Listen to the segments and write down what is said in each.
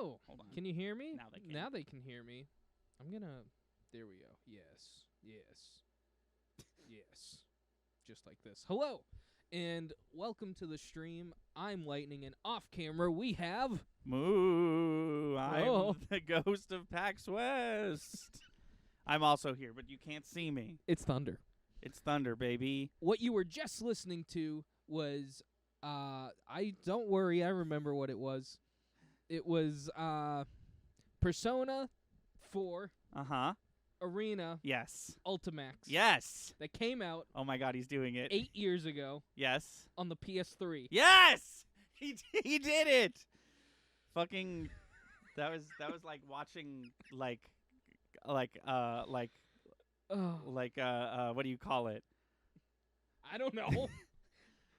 Hello. Hold on. Can you hear me? Now they can. Now they can hear me. I'm gonna. There we go. Yes. Yes. Yes. Just like this. Hello, and welcome to the stream. I'm Lightning, and off camera we have. Moo! I'm Oh. the ghost of PAX West. I'm also here, but you can't see me. It's Thunder. It's Thunder, baby. What you were just listening to was. I don't worry. I remember what it was. It was Persona 4 Uh-huh. Arena Yes. Ultimax. Yes! That came out Oh my god, he's doing it. 8 years ago Yes. on the PS3. Yes! He did it! Fucking... That was like watching, what do you call it? I don't know.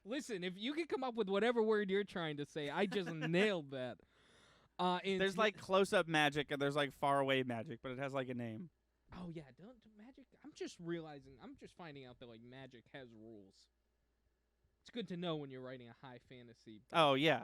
Listen, if you can come up with whatever word you're trying to say, I just nailed that. There's like close-up magic and there's like far-away magic, but it has like a name. Oh yeah, don't magic. I'm just finding out that like magic has rules. It's good to know when you're writing a high fantasy. Oh yeah,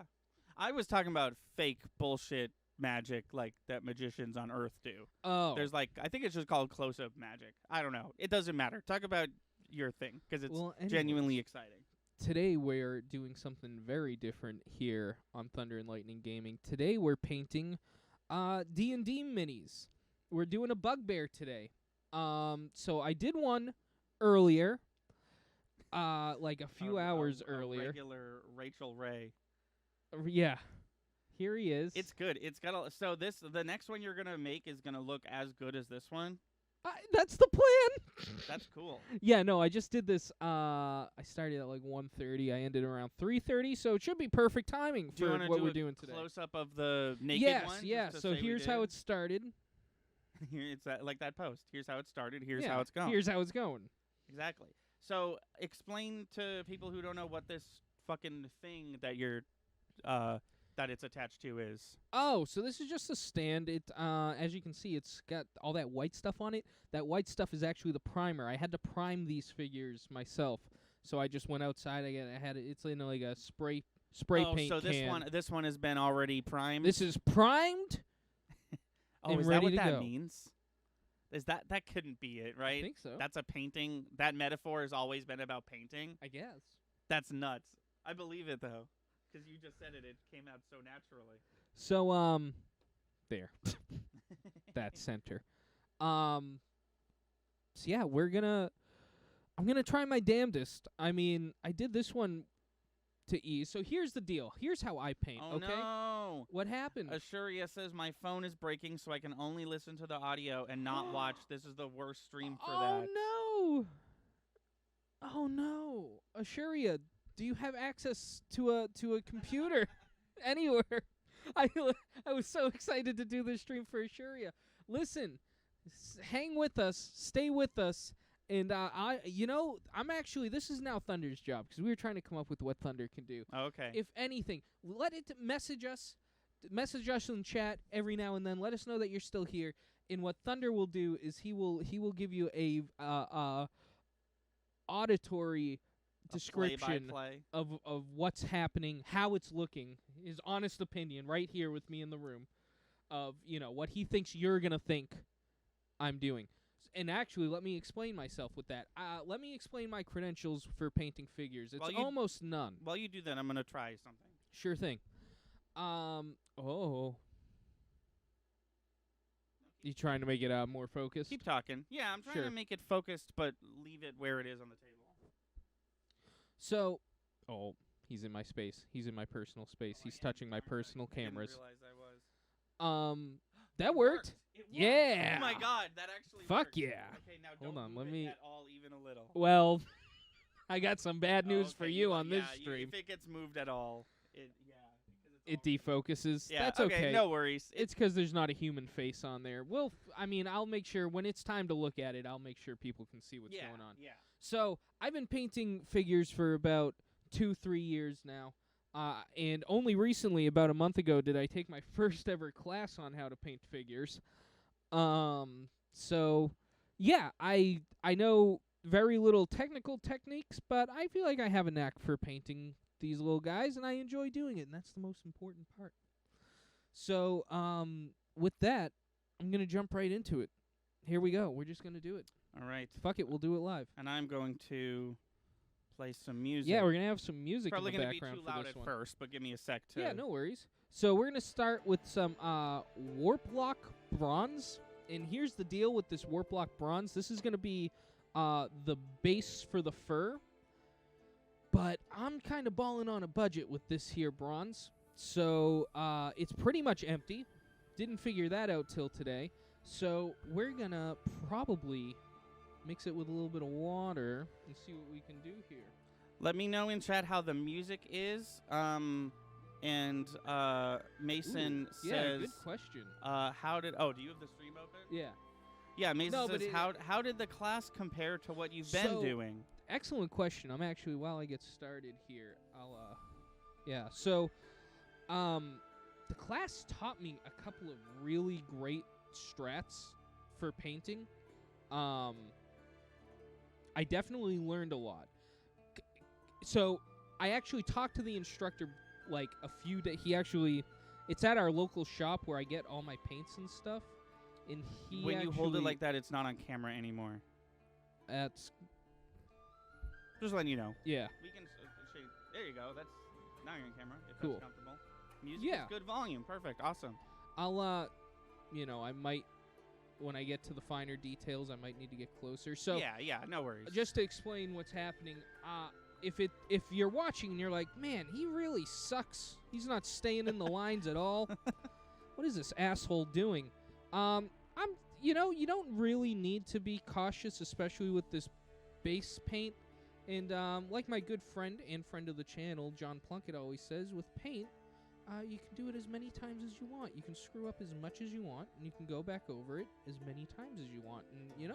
I was talking about fake bullshit magic like that magicians on Earth do. Oh, There's like I think it's just called close-up magic. I don't know. It doesn't matter. Talk about your thing because it's genuinely exciting. Today we're doing something very different here on Thunder and Lightning Gaming. Today we're painting D&D minis. We're doing a bugbear today. So I did one earlier, like a few hours earlier. Regular Rachel Ray. Yeah. Here he is. It's good. It's got the next one you're gonna make is gonna look as good as this one. That's the plan. That's cool. Yeah, no, I just did this. I started at like 1:30. I ended around 3:30, so it should be perfect timing for what we're doing today. Close up of the naked one. Yes. So here's how it started. Here it's like that post. Here's how it started. Here's how it's going. Here's how it's going. Exactly. So explain to people who don't know what this fucking thing that you're that it's attached to is. Oh, so this is just a stand. It as you can see, it's got all that white stuff on it. That white stuff is actually the primer. I had to prime these figures myself. So I just went outside. It's in like a spray paint so can. this one has been already primed. This is primed. Oh, is that what that means? Is that couldn't be it, right? I think so. That's a painting. That metaphor has always been about painting. I guess. That's nuts. I believe it though, because you just said it. It came out so naturally. So there, that center. So yeah, I'm gonna try my damnedest. I mean, I did this one to ease. So here's the deal. Here's how I paint. Oh okay. No! What happened? Ashuria says my phone is breaking, so I can only listen to the audio and not watch. This is the worst stream for that. Oh no! Oh no! Ashuria, do you have access to a computer anywhere? I was so excited to do this stream for Ashuria. Listen, hang with us, stay with us. And I'm actually, this is now Thunder's job because we were trying to come up with what Thunder can do. Okay. If anything, let it message us in chat every now and then. Let us know that you're still here. And what Thunder will do is he will give you a auditory description play-by-play of what's happening, how it's looking, his honest opinion right here with me in the room of what he thinks you're gonna think I'm doing. And actually, let me explain myself with that. Let me explain my credentials for painting figures. It's almost none. While you do that, I'm going to try something. Sure thing. Oh. You trying to make it more focused? Keep talking. Yeah, I'm trying to make it focused, but leave it where it is on the table. So, he's in my space. He's in my personal space. He's touching my personal cameras. I didn't realize I was. That worked. It worked. Yeah. Oh my god, that actually Fuck worked. yeah. Okay, now Hold on, move let it me at all, even a little. Well, I got some bad news for you on this stream. If it gets moved at all, it defocuses. Yeah, That's okay. No worries. It's because there's not a human face on there. I'll make sure when it's time to look at it, I'll make sure people can see what's going on. Yeah. So I've been painting figures for about 2-3 years now. And only recently, about a month ago, did I take my first ever class on how to paint figures. So, yeah, I know very little technical techniques, but I feel like I have a knack for painting these little guys, and I enjoy doing it, and that's the most important part. So, with that, I'm gonna jump right into it. Here we go. We're just gonna do it. All right. Fuck it, we'll do it live. And I'm going to play some music. Yeah, we're gonna have some music Probably in the gonna be background too for loud this at one. first, but give me a sec to. Yeah, no worries. So we're gonna start with some Warp Lock Bronze, and here's the deal with this Warp Lock Bronze. This is gonna be the base for the fur, but I'm kind of balling on a budget with this here bronze, so it's pretty much empty. Didn't figure that out till today, so we're gonna probably mix it with a little bit of water and see what we can do here. Let me know in chat how the music is. And Mason Ooh, yeah, says, good question. how did? Oh, do you have the stream open? Yeah. Yeah, Mason No, says, but how did the class compare to what you've been So- doing? Excellent question. I'm actually, while I get started here, I'll yeah. So the class taught me a couple of really great strats for painting. I definitely learned a lot. So I actually talked to the instructor like a few days. It's at our local shop where I get all my paints and stuff. And he When you hold it actually- like that, it's not on camera anymore. that's Just letting you know. yeah. We can. There you go. That's now you're on camera. If Cool. that's comfortable. Music Yeah. is good volume. Perfect. Awesome. I'll I might, when I get to the finer details, I might need to get closer. So yeah. No worries. just to explain what's happening, if you're watching and you're like, man, he really sucks. He's not staying in the lines at all. What is this asshole doing? You don't really need to be cautious, especially with this base paint. And like my good friend and friend of the channel, John Plunkett, always says, with paint, you can do it as many times as you want. You can screw up as much as you want, and you can go back over it as many times as you want. And,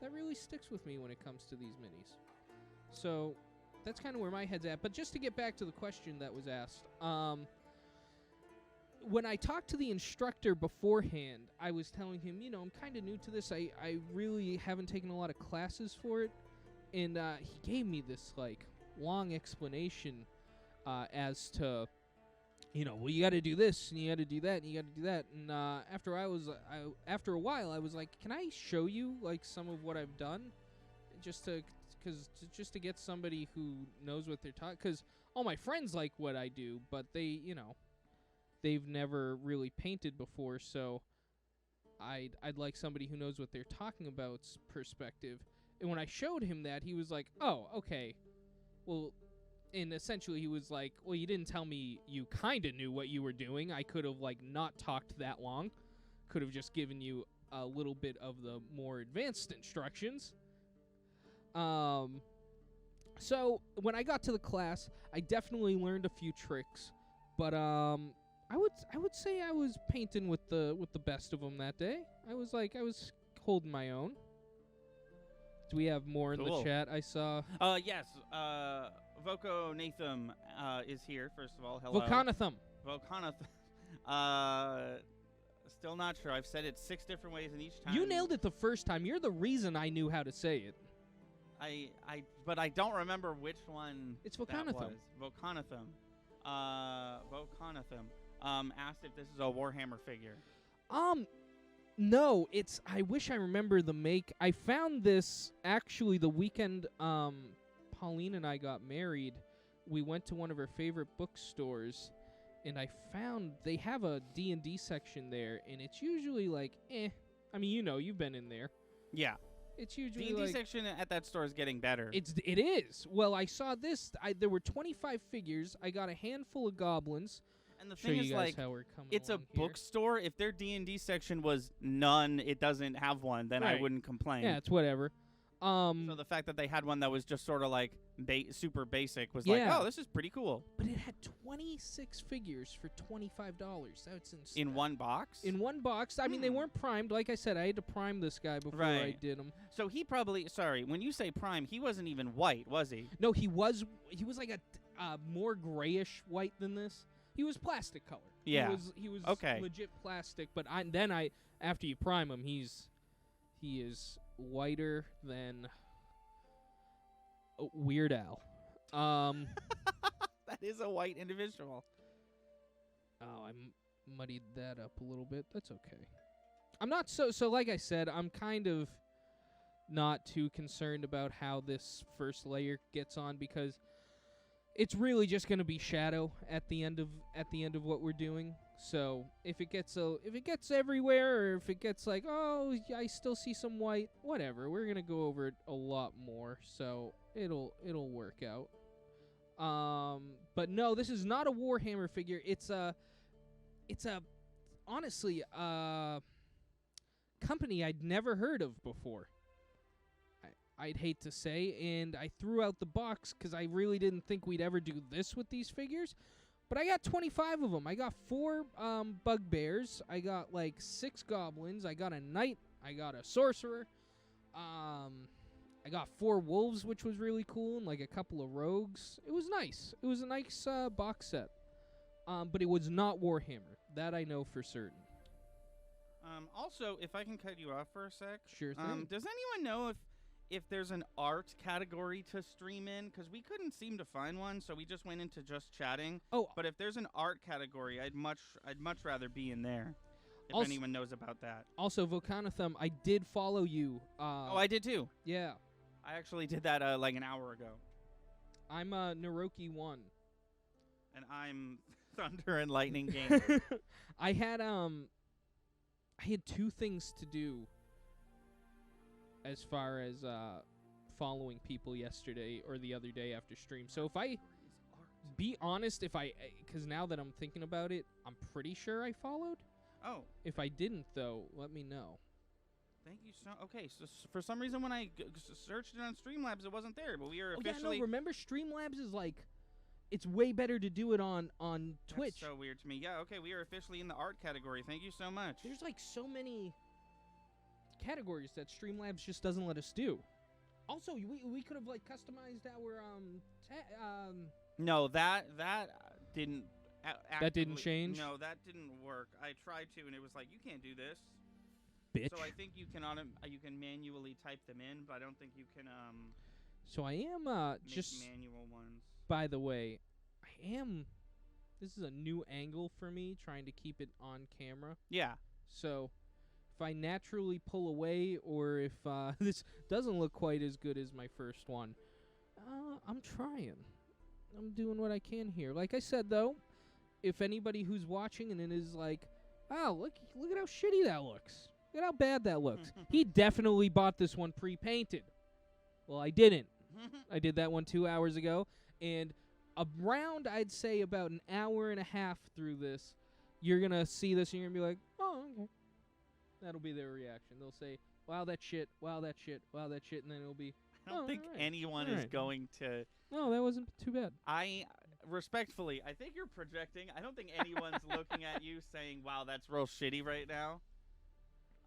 that really sticks with me when it comes to these minis. So that's kind of where my head's at. But just to get back to the question that was asked, when I talked to the instructor beforehand, I was telling him, I'm kind of new to this. I really haven't taken a lot of classes for it. And he gave me this, long explanation as to, well, you got to do this, and you got to do that, and you got to do that. And after a while, I was like, can I show you, some of what I've done? Just to get somebody who knows what they're talking. Because all my friends like what I do, but they've never really painted before, so I'd like somebody who knows what they're talking about's perspective. And when I showed him that, he was like, oh, okay. Well, and essentially he was like, well, you didn't tell me you kind of knew what you were doing. I could have, not talked that long. Could have just given you a little bit of the more advanced instructions. So when I got to the class, I definitely learned a few tricks. But, I would say I was painting with the best of them that day. I was holding my own. Do we have more in the chat? I saw. Yes. Voko Natham is here. First of all, hello. Volcanathum. Still not sure. I've said it 6 different ways, and each time You nailed it the first time. You're the reason I knew how to say it. But I don't remember which one. It's that Volcanathum. was. Volcanathum. Asked if this is a Warhammer figure. No, I wish I remember the make. I found this actually the weekend Pauline and I got married. We went to one of her favorite bookstores, and I found they have a D&D section there, and it's usually I mean, you've been in there. Yeah. It's usually D&D section at that store is getting better. It is. Well, I saw this. There were 25 figures. I got a handful of goblins. And the Show thing you is, guys how we're coming it's a along here. bookstore. If their D&D section was none, it doesn't have one, then I Right. wouldn't complain. Yeah, it's whatever. So the fact that they had one that was just sort of super basic was Yeah. oh, this is pretty cool. But it had 26 figures for $25. That's insane. In one box? In one box. I mean, they weren't primed. Like I said, I had to prime this guy before I Right. did him. So he probably, sorry, when you say prime, he wasn't even white, was he? No, he was like a more grayish white than this. He was plastic color. Yeah. He was Okay. legit plastic, but after you prime him, he is whiter than Weird Al. That is a white individual. Oh, muddied that up a little bit. That's okay. I'm not so like I said, I'm kind of not too concerned about how this first layer gets on because it's really just going to be shadow at the end of what we're doing. So if it gets everywhere, or if it gets like, oh, I still see some white, whatever, we're gonna go over it a lot more. So it'll work out. But no, this is not a Warhammer figure. It's a honestly company I'd never heard of before. I'd hate to say, and I threw out the box because I really didn't think we'd ever do this with these figures. But I got 25 of them. I got 4 bugbears. I got like 6 goblins. I got a knight. I got a sorcerer. I got 4 wolves, which was really cool, and like a couple of rogues. It was nice. It was a nice box set. But it was not Warhammer. That I know for certain. Also, if I can cut you off for a sec. Sure thing. Does anyone know if there's an art category to stream in? Because we couldn't seem to find one, so we just went into just chatting. Oh, but if there's an art category, I'd much rather be in there. If also, anyone knows about that. Also, Volcanathum, I did follow you. I did too. Yeah. I actually did that like an hour ago. I'm Naroki 1. And I'm Thunder and Lightning Gamer. I had 2 things to do as far as following people yesterday or the other day after stream. So if I be honest, because now that I'm thinking about it, I'm pretty sure I followed. Oh. If I didn't, though, let me know. Thank you so. Okay, so for some reason when I searched it on Streamlabs, it wasn't there, but we are officially. Yeah, no, remember Streamlabs is like, it's way better to do it on Twitch. That's so weird to me. Yeah, okay, we are officially in the art category. Thank you so much. There's like so many categories that Streamlabs just doesn't let us do. Also, we could have like customized our No, that didn't. That didn't change? No, that didn't work. I tried to, and it was like, you can't do this. Bitch. So I think you can manually type them in, but I don't think you can So I am make just manual ones. By the way, this is a new angle for me, trying to keep it on camera. Yeah. So if I naturally pull away, or if this doesn't look quite as good as my first one, I'm trying. I'm doing what I can here. Like I said, though, if anybody who's watching and it is like, oh, look at how shitty that looks. Look at how bad that looks. He definitely bought this one pre-painted. Well, I didn't. I did that one 2 hours ago. And around, I'd say, about an hour and a half through this, you're going to see this and you're going to be like, oh, okay. That'll be their reaction. They'll say, wow, that shit, wow, that shit, wow, that shit, and then it'll be, I don't think anyone is going to... No, that wasn't too bad. Respectfully, I think you're projecting. I don't think anyone's looking at you saying, wow, that's real shitty right now.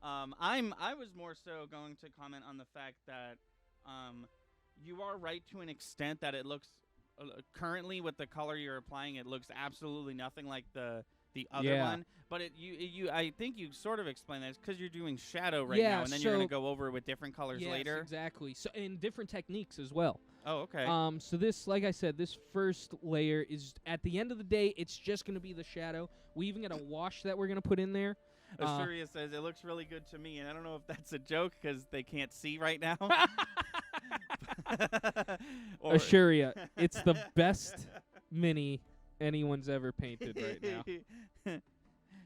I was more so going to comment on the fact that you are right to an extent that it looks... currently, with the color you're applying, it looks absolutely nothing like the other one. But I think you sort of explained that it's because you're doing shadow right now, and then you're going to go over it with different colors later. Yes, exactly. So, and different techniques as well. Oh, okay. So this, like I said, this first layer is, at the end of the day, it's just going to be the shadow. We even got a wash that we're going to put in there. Assyria says, it looks really good to me, and I don't know if that's a joke because they can't see right now. Assyria, it's the best mini anyone's ever painted right now.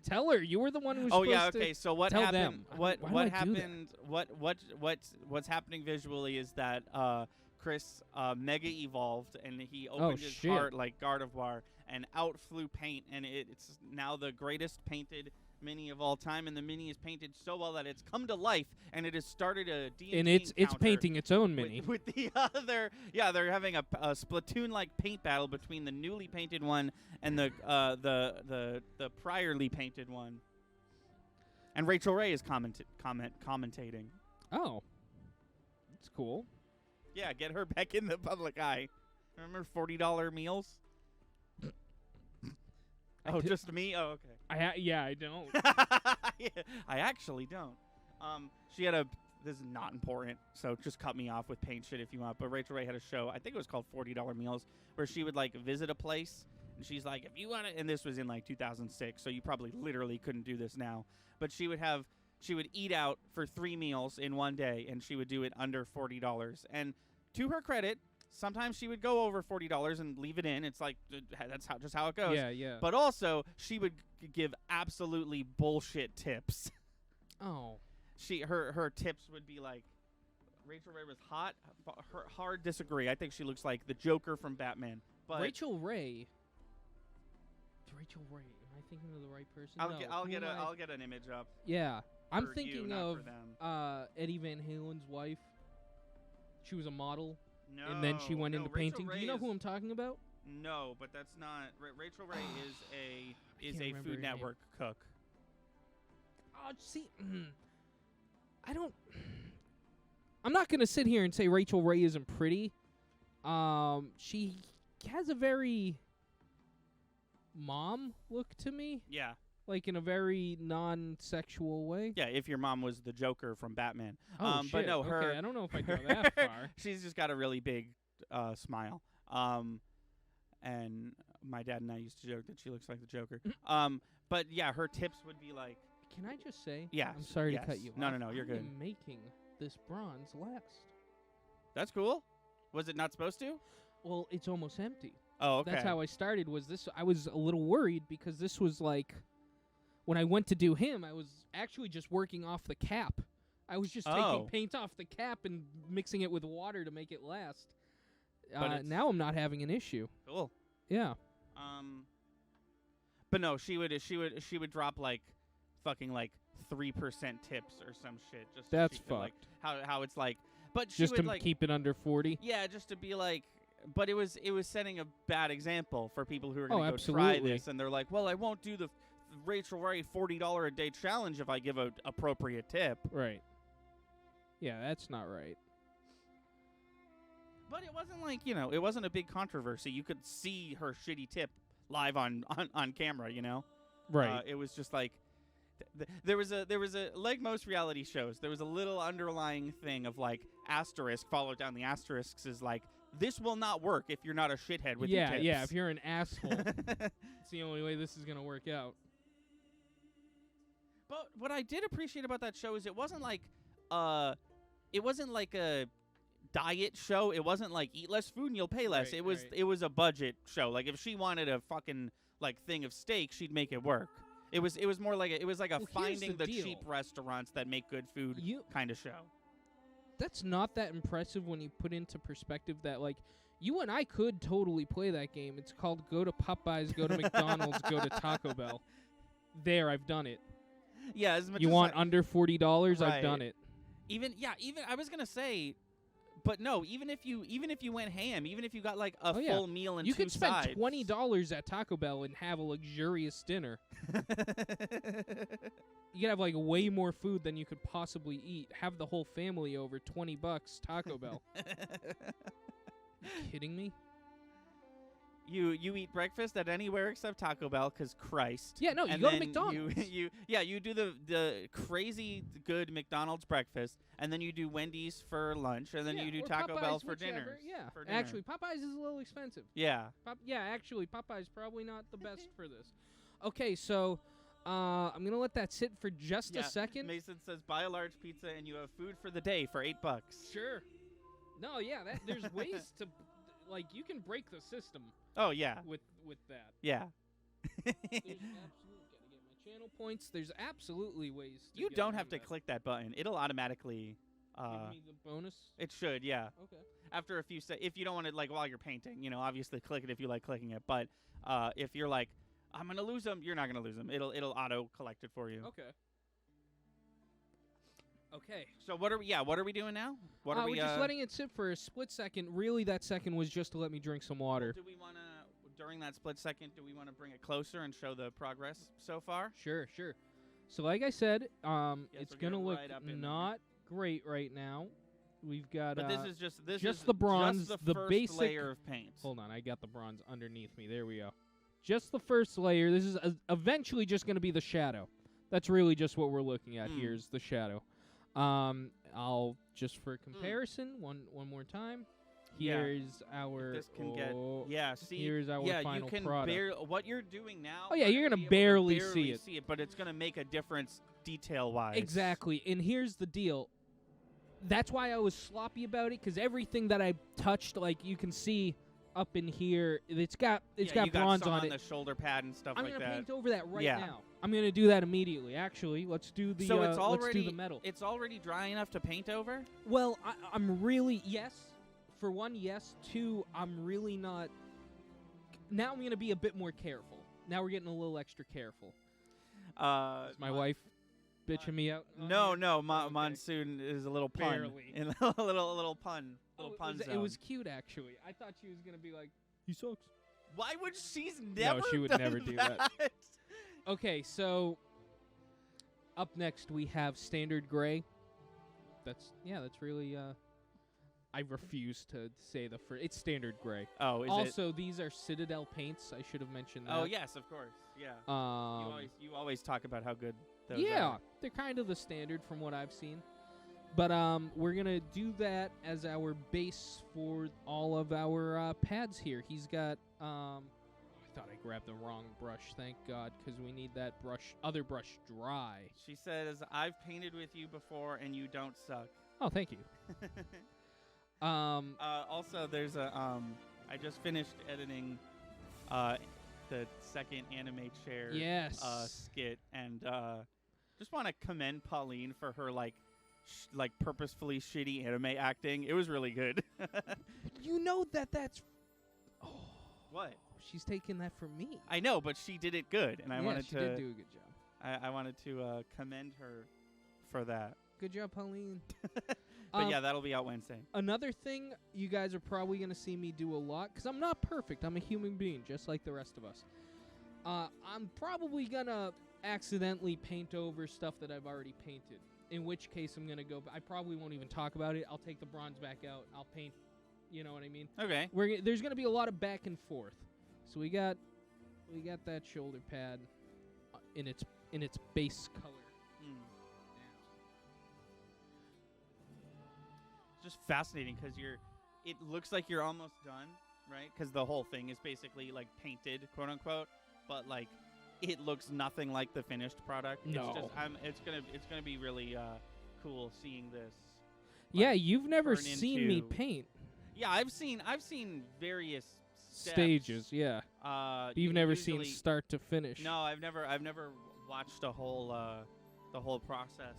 Tell her, you were the one who was supposed to. Oh yeah, okay. So what tell happened? them. What happened? What's happening visually is that Chris mega evolved and he opened his heart like Gardevoir, and out flew paint, and it's now the greatest painted mini of all time, and the mini is painted so well that it's come to life, and it has started a D&D and it's painting its own mini with the other. Yeah, they're having a Splatoon-like paint battle between the newly painted one and the priorly painted one. And Rachel Ray is commentating. Oh, that's cool. Yeah, get her back in the public eye. Remember $40 meals? Oh, just me? Oh, okay. I don't. I actually don't. She had this is not important, so just cut me off with paint shit if you want, but Rachel Ray had a show, I think it was called $40 Meals, where she would, like, visit a place, And she's like, if you want to, and this was in like 2006, so you probably literally couldn't do this now. But she would eat out for 3 meals in one day, and she would do it under $40. And to her credit, sometimes she would go over $40 and leave it in. It's like that's just how it goes. Yeah, yeah. But also, she would give absolutely bullshit tips. Oh. Her tips would be like, Rachel Ray was hot. Hard disagree. I think she looks like the Joker from Batman. But Rachel Ray. Am I thinking of the right person? I'll get an image up. Yeah, I'm for thinking you, not of for them. Eddie Van Halen's wife. She was a model, No, and then she went into Rachel painting. Ray Do you know is, who I'm talking about? No, but that's not. Rachel Ray is can't a remember Food her name. Network cook. Oh, see, I'm not gonna sit here and say Rachel Ray isn't pretty. She has a very mom look to me, Yeah. like in a very non-sexual way. Yeah, if your mom was the Joker from Batman. Oh, shit. But no, her. Okay, I don't know if I go that far. She's just got a really big smile. And my dad and I used to joke that she looks like the Joker. But yeah, her tips would be like. Can I just say? Yes. I'm sorry yes. to cut you off. No, you're good. I'm making this bronze last. That's cool. Was it not supposed to? Well, it's almost empty. Oh, okay. That's how I started. Was this? I was a little worried because this was like, when I went to do him, I was actually just working off the cap. I was just taking paint off the cap and mixing it with water to make it last. Now I'm not having an issue. Cool. Yeah. But no, she would drop like fucking like 3% tips or some shit. Just so That's she could, like, fucked. how it's like. But she Just would to like keep it under 40. Yeah, just to be like. But it was setting a bad example for people who are going to go absolutely. try this, and they're like, well, I won't do the Rachel Ray $40 a day challenge if I give a appropriate tip. Right. Yeah, that's not right. But it wasn't like, it wasn't a big controversy. You could see her shitty tip live on camera, Right. It was just like there was a like most reality shows, there was a little underlying thing of like asterisk followed down the asterisks is like, this will not work if you're not a shithead with your tips. Yeah, if you're an asshole, it's the only way this is going to work out. But what I did appreciate about that show is it wasn't like a diet show. It wasn't like eat less food and you'll pay less. Right, It was a budget show. Like if she wanted a fucking like thing of steak, she'd make it work. It was more like a Well, finding the deal. cheap restaurants that make good food kind of show. That's not that impressive when you put into perspective that, like, you and I could totally play that game. It's called go to Popeyes, go to McDonald's, go to Taco Bell. There, I've done it. Yeah, as much You as want under $40? Right. I've done it. Even I was gonna say, but no, even if you went ham, even if you got like a full meal and you two could spend sides, $20 at Taco Bell and have a luxurious dinner. You could have like way more food than you could possibly eat. Have the whole family over. $20 Taco Bell. You kidding me? You eat breakfast at anywhere except Taco Bell, 'cause Christ. Yeah, no, you And go to then McDonald's. You do the crazy good McDonald's breakfast, and then you do Wendy's for lunch, and then you do or Taco Popeyes, Bell for whichever. dinner. Yeah, for dinner. actually, Popeyes is a little expensive. Yeah. Actually, Popeye's probably not the best for this. Okay, so I'm gonna let that sit for just a second. Mason says buy a large pizza and you have food for the day for $8. Sure. No, yeah, there's ways to, like, you can break the system. Oh yeah. With that. Yeah. There's absolutely gotta get my channel points. There's absolutely ways. You don't have to click that button. It'll automatically. Give me the bonus. It should, yeah. Okay. After a few if you don't want it like while you're painting, obviously click it if you like clicking it. But if you're like, I'm gonna lose them, you're not gonna lose them. It'll auto collect it for you. Okay. Okay. So what are we doing now? What are we? We're just letting it sit for a split second. Really, that second was just to let me drink some water. Do we want to, during that split second, do we want to bring it closer and show the progress so far? Sure. So like I said, it's we'll gonna get look right up in not great right now. We've got But this is just the bronze, just the first basic layer of paint. Hold on, I got the bronze underneath me. There we go. Just the first layer. This is eventually just going to be the shadow. That's really just what we're looking at here is the shadow. I'll just for comparison, one more time. Yeah. Here's our. This can get see, Here's our final you can product. what you're doing now. Oh, yeah, you're gonna gonna be able to barely see it. but it's gonna make a difference detail-wise. Exactly, and here's the deal. That's why I was sloppy about it, because everything that I touched, like you can see up in here, it's got you bronze some on it. The shoulder pad and stuff I'm like gonna that. paint over that right Yeah. now. I'm gonna do that immediately. Actually, let's do the. So it's already let's do the metal. It's already dry enough to paint over. Well, I'm really yes. For one, yes. Two, I'm really not. Now I'm gonna be a bit more careful. Now we're getting a little extra careful. Is my wife bitching me out? No, Okay. Monsoon is a little pun. Barely. And a little pun. It was cute, actually. I thought she was gonna be like, "He sucks." Why would she's never? No, she would done never do that. that. Okay, so up next we have Standard Gray. That's really. I refuse to say the first. It's Standard Gray. Oh, is it? Also, these are Citadel paints. I should have mentioned that. Oh yes, of course. Yeah. You always talk about how good those are. They're kind of the standard from what I've seen. But we're gonna do that as our base for all of our pads here. He's got. I thought I grabbed the wrong brush. Thank God, because we need that other brush dry. She says, "I've painted with you before, and you don't suck." Oh, thank you. Also, there's a I just finished editing the second anime chair skit, and just want to commend Pauline for her like purposefully shitty anime acting. It was really good. You know that's. Oh, what? She's taking that from me. I know, but she did it good, and I wanted she to. did do a good job. I wanted to commend her for that. Good job, Pauline. But yeah, that'll be out Wednesday. Another thing you guys are probably going to see me do a lot, because I'm not perfect. I'm a human being, just like the rest of us. I'm probably going to accidentally paint over stuff that I've already painted, in which case I'm going to go... I probably won't even talk about it. I'll take the bronze back out. I'll paint... You know what I mean? Okay. There's going to be a lot of back and forth. So we got that shoulder pad in its base color. Just fascinating because it looks like you're almost done, right? Because the whole thing is basically like painted, quote unquote, but like it looks nothing like the finished product. No. It's gonna be really cool seeing this. Yeah, you've never seen me paint. Yeah, I've seen various stages. Yeah. You've never seen start to finish. No, I've never watched the whole process.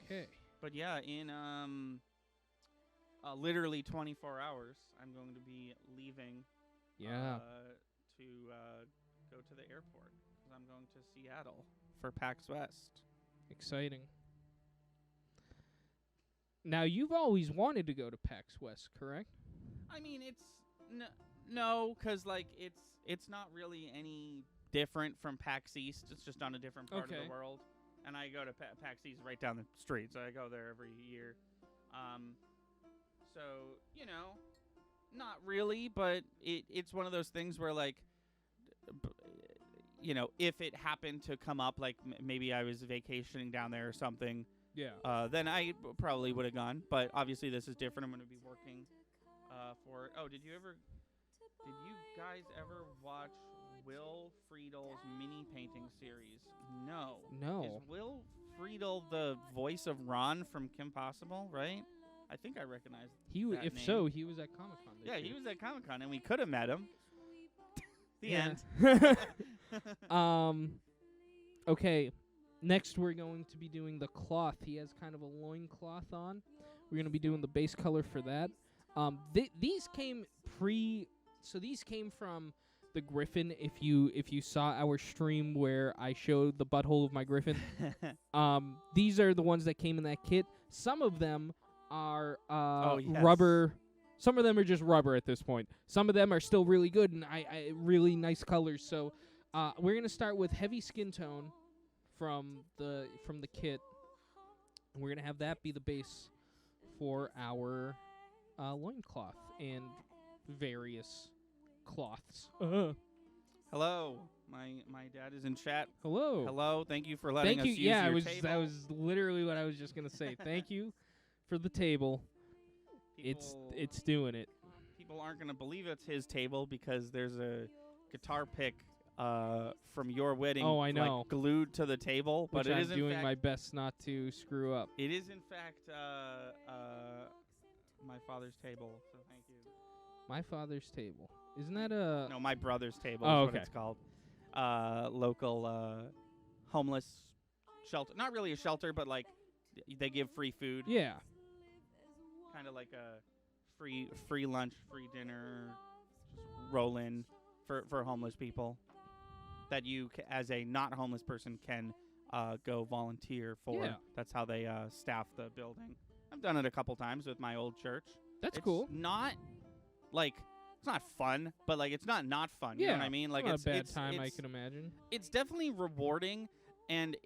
Okay. But yeah, in literally 24 hours, I'm going to be leaving. Yeah. To go to the airport because I'm going to Seattle for PAX West. Exciting. Now you've always wanted to go to PAX West, correct? I mean, it's no, because like it's not really any different from PAX East. It's just on a different part of the world. And I go to PAX East right down the street, so I go there every year. So, you know, not really, but it's one of those things where, like, you know, if it happened to come up, like maybe I was vacationing down there or something, then I probably would have gone. But obviously this is different. I'm going to be working for it. Oh, did you guys ever watch Will Friedel's mini painting series? No. Is Will Friedel the voice of Ron from Kim Possible, right? I think I recognize that if name. so, he was at Comic-Con. Yeah, he was at Comic-Con, and we could have met him. The end. Okay. Next, we're going to be doing the cloth. He has kind of a loin cloth on. We're going to be doing the base color for that. These came these came from the Griffin. If you saw our stream where I showed the butthole of my Griffin, these are the ones that came in that kit. Some of them are rubber. Some of them are just rubber at this point. Some of them are still really good and I really nice colors. So we're gonna start with heavy skin tone from the kit. And we're gonna have that be the base for our loincloth and various cloths. Hello. My dad is in chat. Hello. Hello. Thank you for letting Thank us you. use Yeah, your that table. was literally what I was just gonna say. Thank you for the table. It's doing it. People aren't going to believe it's his table because there's a guitar pick from your wedding Oh, I know. like glued to the table, but Which it I'm is in doing fact my best not to screw up. it is in fact my father's table. So thank you. My father's table. Isn't that a? No, my brother's table Oh, is what okay. it's called. Local homeless shelter. Not really a shelter, but like they give free food. Yeah. Kind of like a free lunch, free dinner, just roll in for homeless people that you as a not homeless person can go volunteer for. Yeah. That's how they staff the building. I've done it a couple times with my old church. That's It's cool. Not like it's not fun, but like it's not fun. You know what I mean? Like not it's a bad it's, time, I it's- can imagine. It's definitely rewarding, and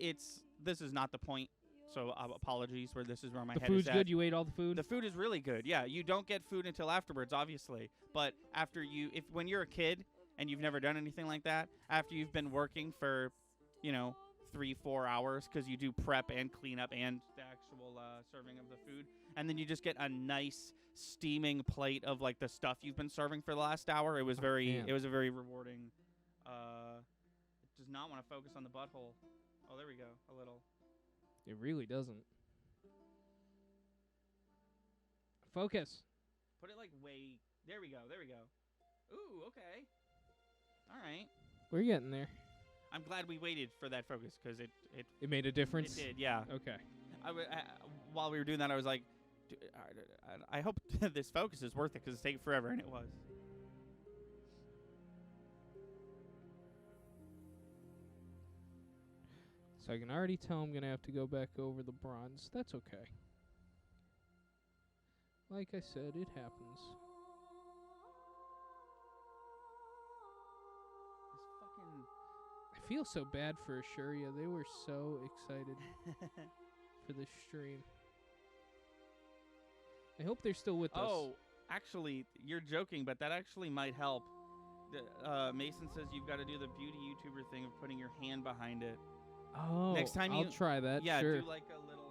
this is not the point. So apologies where this is where my The head food's is at. good. You ate all the food. The food is really good. Yeah, you don't get food until afterwards, obviously. But after when you're a kid and you've never done anything like that, after you've been working for, 3-4 hours because you do prep and cleanup and the actual serving of the food, and then you just get a nice steaming plate of like the stuff you've been serving for the last hour. It was man. it was a very rewarding. It does not want to focus on the butthole. Oh, there we go. A little. It really doesn't. Focus. Put it like way. There we go. There we go. Ooh, okay. All right. We're getting there. I'm glad we waited for that focus because it It made a difference. did. Yeah. Okay. While we were doing that, I was like, I hope this focus is worth it because it's taking forever, and it was. So I can already tell I'm gonna have to go back over the bronze. That's okay. Like I said, it happens. This fucking. I feel so bad for Ashuria. They were so excited for this stream. I hope they're still with us. Oh, actually, you're joking, but that actually might help. Mason says you've got to do the beauty YouTuber thing of putting your hand behind it. Oh, Next time I'll you- try that. Yeah, sure. do like a little,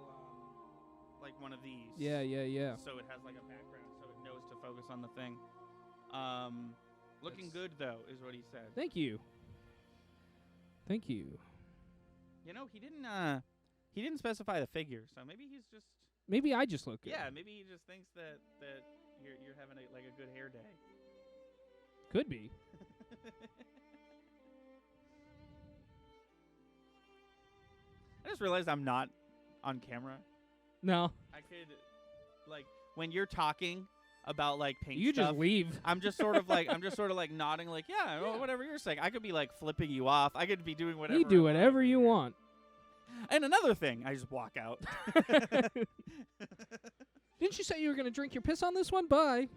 like one of these. Yeah. So it has like a background, so it knows to focus on the thing. Looking That's- good though, is what he said. Thank you. Thank you. You know, he didn't specify the figure, so maybe he's just. Maybe I just look good. Yeah, maybe he just thinks that you're having a good hair day. Could be. I just realized I'm not on camera. No. I could, like, when you're talking about like paint You stuff, just leave. I'm just sort of like nodding, like yeah, well, whatever you're saying. I could be like flipping you off. I could be doing whatever. You do I want whatever over you here. want. And another thing, I just walk out. Didn't you say you were going to drink your piss on this one? Bye.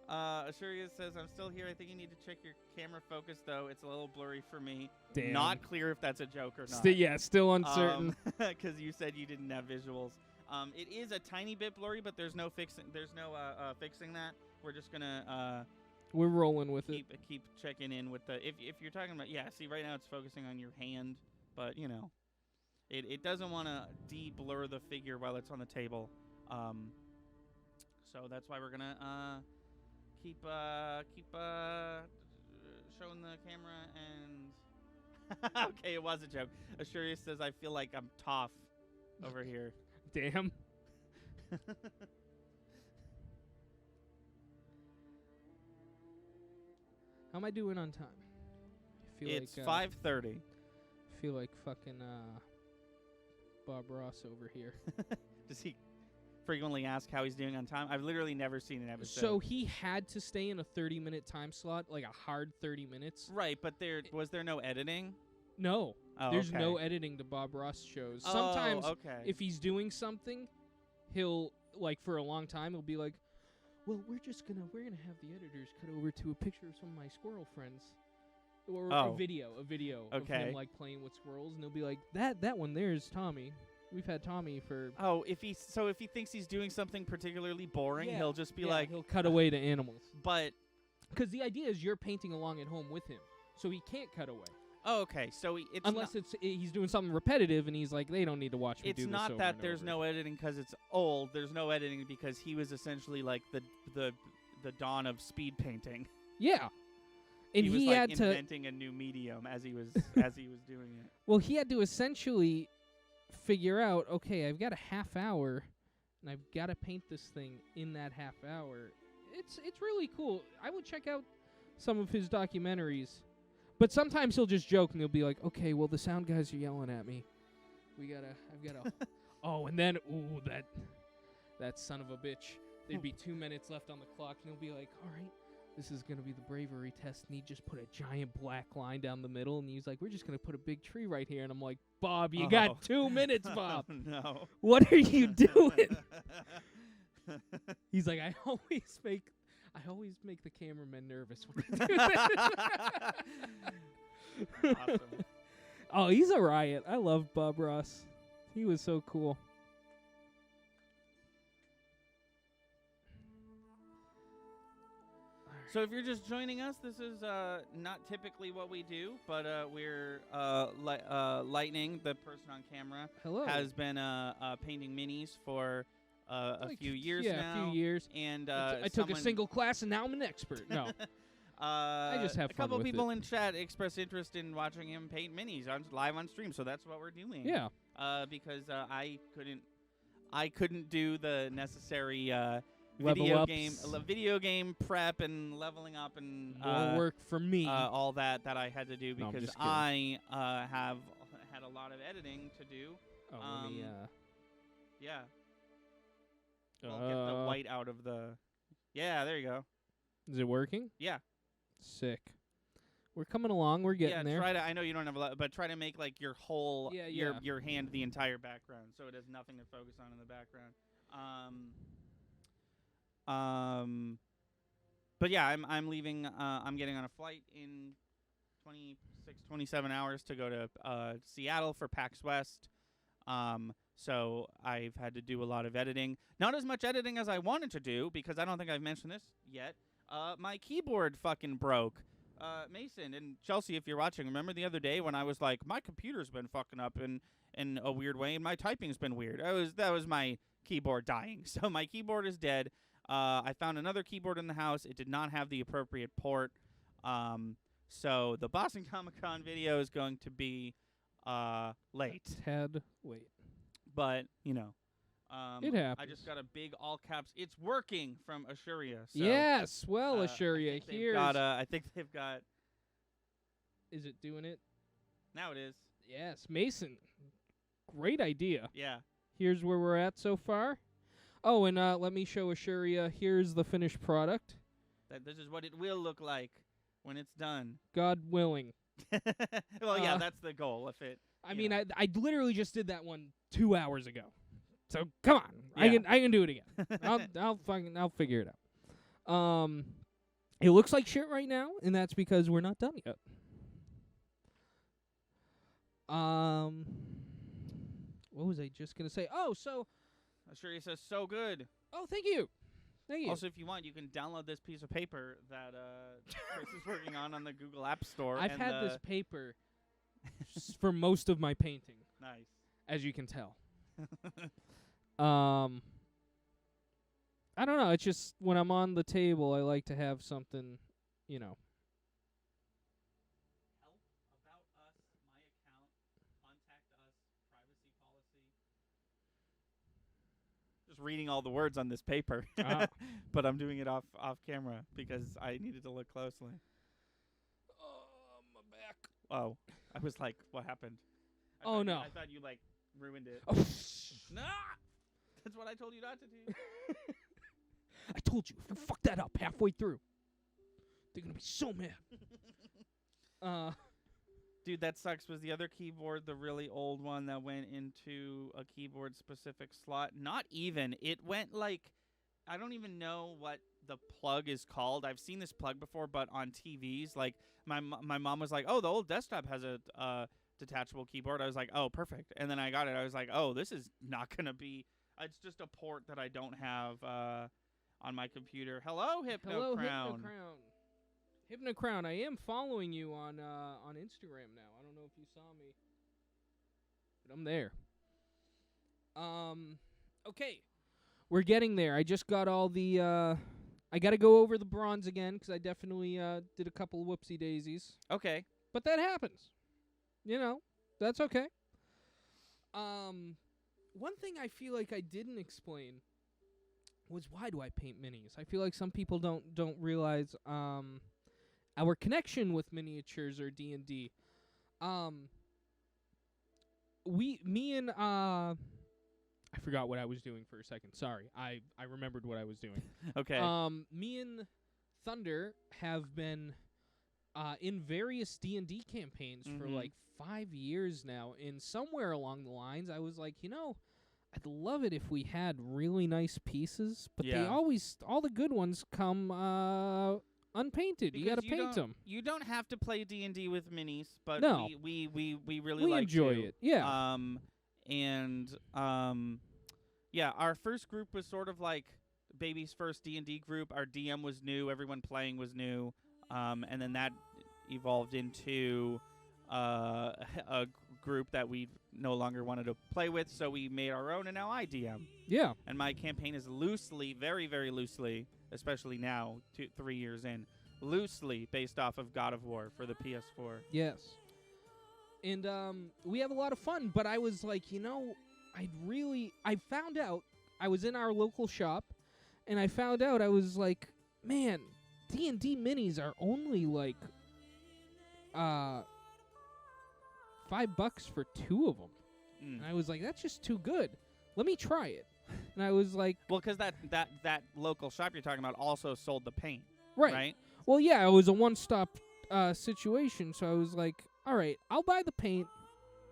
Ashuria says, I'm still here. I think you need to check your camera focus, though. It's a little blurry for me. Damn. Not clear if that's a joke or not. Yeah, still uncertain. Because you said you didn't have visuals. It is a tiny bit blurry, but there's no fixing that. We're just going to We're rolling with it. keep checking in with the... If you're talking about... Yeah, see, right now it's focusing on your hand, but, you know, it doesn't want to de-blur the figure while it's on the table. So that's why we're going to... Keep showing the camera and okay, it was a joke. Ashuria says I feel like I'm tough over here. Damn. How am I doing on time? I feel It's like 5:30. feel like fucking Bob Ross over here. Does he frequently ask how he's doing on time? I've literally never seen an episode. So he had to stay in a 30-minute time slot, like a hard 30 minutes. right, but was there no editing? No, Oh, there's okay. no editing to Bob Ross shows. Oh, Sometimes okay. if he's doing something, he'll like for a long time he'll be like, "Well, we're gonna have the editors cut over to a picture of some of my squirrel friends." Or Oh. a video of Okay. him like playing with squirrels, and they'll be like, "That one there is Tommy. We've had Tommy for. Oh, if he thinks he's doing something particularly boring, Yeah, he'll just be yeah, like, he'll cut away to animals. but Because the idea is you're painting along at home with him, so he can't cut away. oh, okay. So it's Unless he's doing something repetitive and he's like, they don't need to watch me do it's this not over that and there's over. no editing because it's old. There's no editing because he was essentially like the dawn of speed painting. Yeah. And he was he like had to. inventing a new medium as he was doing it. Well, he had to essentially figure out, okay, I've got a half hour, and I've got to paint this thing in that half hour. It's really cool. I would check out some of his documentaries. But sometimes he'll just joke and he'll be like, okay, well, the sound guys are yelling at me. I've got to. Oh, and then, that son of a bitch. There'd be 2 minutes left on the clock, and he'll be like, all right, this is going to be the bravery test. And he just put a giant black line down the middle, and he's like, we're just going to put a big tree right here. And I'm like, Bob, you got 2 minutes, Bob. No. What are you doing? He's like, I always make the cameramen nervous when I do that. Awesome. Oh, he's a riot. I love Bob Ross. He was so cool. So if you're just joining us, this is not typically what we do, but we're Lightning, the person on camera, Hello. has been painting minis for a Like, few years yeah, now. a few years. And I took a single class, and now I'm an expert. No. I just have a fun couple with people it. in chat expressed interest in watching him paint minis live on stream, so that's what we're doing. Yeah. Because I couldn't do the necessary Level video game prep and leveling up and More work for me. all that I had to do No, I'm because just kidding. I have had a lot of editing to do. Let me, Yeah. Well, get the white out of the. Yeah, there you go. Is it working? Yeah. Sick. We're coming along. We're getting there. Try to. I know you don't have a lot, but try to make like your whole Yeah. your hand the entire background, so it has nothing to focus on in the background. But yeah, I'm leaving. I'm getting on a flight in 27 hours to go to Seattle for PAX West. So I've had to do a lot of editing. Not as much editing as I wanted to do because I don't think I've mentioned this yet. My keyboard fucking broke. Mason and Chelsea, if you're watching, remember the other day when I was like, my computer's been fucking up in a weird way and my typing's been weird. That was my keyboard dying. So my keyboard is dead. I found another keyboard in the house. It did not have the appropriate port. So the Boston Comic-Con video is going to be late. Ted, wait. But, you know. It happens. I just got a big all caps. It's working from Assuria. So, Yes. Well, Assuria, here's. I think they've got. Is it doing it? Now it is. Yes. Mason. Great idea. Yeah. Here's where we're at so far. Oh, and let me show Assuria. Here's the finished product. This is what it will look like when it's done. God willing. Well, yeah, that's the goal. If it. I mean, know. I literally just did that one 2 hours ago. So come on, Yeah. I can do it again. I'll figure it out. It looks like shit right now, and that's because we're not done yet. What was I just gonna say? Oh, so. Assuria says so good. Oh, thank you. Thank you. Also, if you want, you can download this piece of paper that Chris is working on the Google App Store. I've and had this paper for most of my painting, Nice. as you can tell. I don't know. It's just when I'm on the table, I like to have something, you know. Help about us, my account, contact us, privacy policy. Just reading all the words on this paper, but I'm doing it off camera because I needed to look closely. My back. Oh, I was like, what happened? No. I thought you like ruined it. Oh, Nah! That's what I told you not to do. I told you, if you fuck that up halfway through, they're gonna be so mad. Dude, that sucks. Was the other keyboard the really old one that went into a keyboard-specific slot? Not even. It went like, I don't even know what the plug is called. I've seen this plug before, but on TVs, like my mom was like, "Oh, the old desktop has a detachable keyboard. I was like, oh, perfect. And then I got it. I was like, oh, this is not gonna be. It's just a port that I don't have on my computer. Hello, Hypno Hello, Crown. Hypnocrown, I am following you on Instagram now. I don't know if you saw me, but I'm there. Okay, we're getting there. I just got all the. I got to go over the bronze again because I definitely did a couple of whoopsie daisies. Okay. But that happens. You know, that's okay. One thing I feel like I didn't explain was why do I paint minis? I feel like some people don't realize our connection with miniatures or D&D. Me and I forgot what I was doing for a second. Sorry. I remembered what I was doing. Okay. Me and Thunder have been in various D&D campaigns for like 5 years now, and somewhere along the lines I was like, I'd love it if we had really nice pieces, but they always, all the good ones come unpainted. You got to paint them. You don't have to play D&D with minis, but no. we really like enjoy to. it. Yeah. Yeah, our first group was sort of like baby's first D&D group. Our DM was new, everyone playing was new, and then that evolved into a group that we no longer wanted to play with, so we made our own, and now I DM. Yeah. And my campaign is loosely, very, very loosely, especially now, 3 years in, loosely based off of God of War for the PS4. Yes. And we have a lot of fun, but I was like, I found out, I was in our local shop, and I found out, I was like, man, D&D minis are only like $5 for 2 of them. And I was like, that's just too good. Let me try it. And I was like, well, because that local shop you're talking about also sold the paint, right? Right. Well, yeah, it was a one-stop situation, so I was like, all right, I'll buy the paint,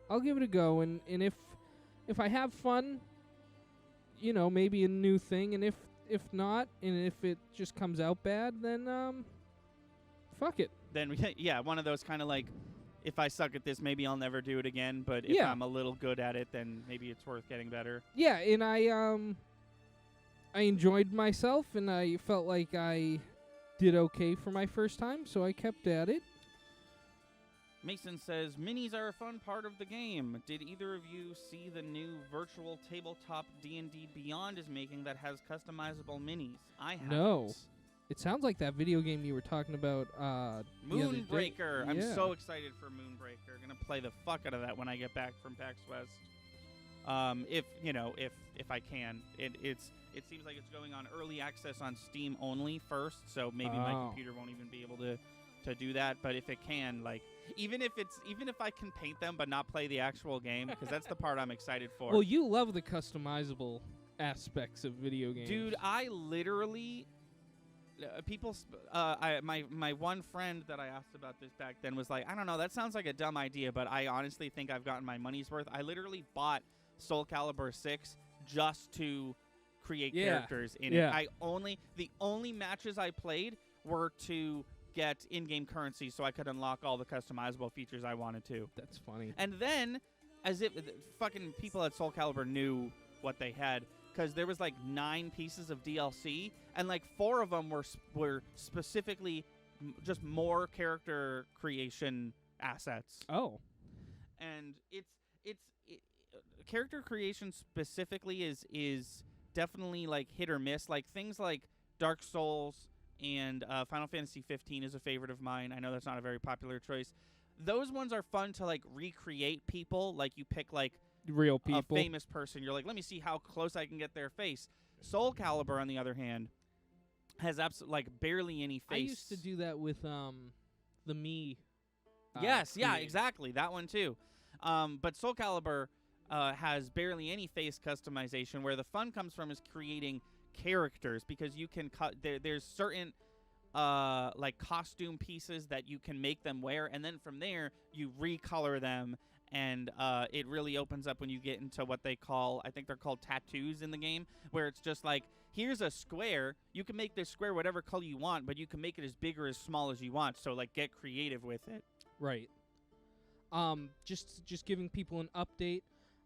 I'll give it a go, and if I have fun, maybe a new thing, and if not, and if it just comes out bad, then fuck it. Then yeah, one of those kind of like, if I suck at this, maybe I'll never do it again, but if I'm a little good at it, then maybe it's worth getting better. Yeah, and I enjoyed myself, and I felt like I did okay for my first time, so I kept at it. Mason says, minis are a fun part of the game. Did either of you see the new virtual tabletop D&D Beyond is making that has customizable minis? I haven't. No. It sounds like that video game you were talking about Moonbreaker. I'm Yeah. so excited for Moonbreaker. Going to play the fuck out of that when I get back from PAX West. If I can. It seems like it's going on early access on Steam only first, so maybe my computer won't even be able to do that, but if it can, like, even if I can paint them but not play the actual game, because that's the part I'm excited for. Well, you love the customizable aspects of video games. Dude, I literally my one friend that I asked about this back then was like, I don't know, that sounds like a dumb idea, but I honestly think I've gotten my money's worth. I literally bought Soul Calibur 6 just to create characters in it. The only matches I played were to get in-game currency so I could unlock all the customizable features I wanted to. That's funny. And then, as if fucking people at Soul Calibur knew what they had, because there was like 9 pieces of DLC, and like 4 of them were specifically just more character creation assets. Oh. And character creation specifically is definitely like hit or miss. Like things like Dark Souls and Final Fantasy 15 is a favorite of mine. I know that's not a very popular choice. Those ones are fun to like recreate people. Like you pick like real people, a famous person. You're like, let me see how close I can get their face. Soul Calibur, on the other hand, has like barely any face. I used to do that with the me. Yes, yeah, exactly, that one too. But Soul Calibur has barely any face customization. Where the fun comes from is creating characters, because you can cut there's certain like costume pieces that you can make them wear, and then from there you recolor them, and it really opens up when you get into what they call, I think they're called tattoos in the game, where it's just like, here's a square, you can make this square whatever color you want, but you can make it as big or as small as you want, so like get creative with it. Right. Just giving people an update.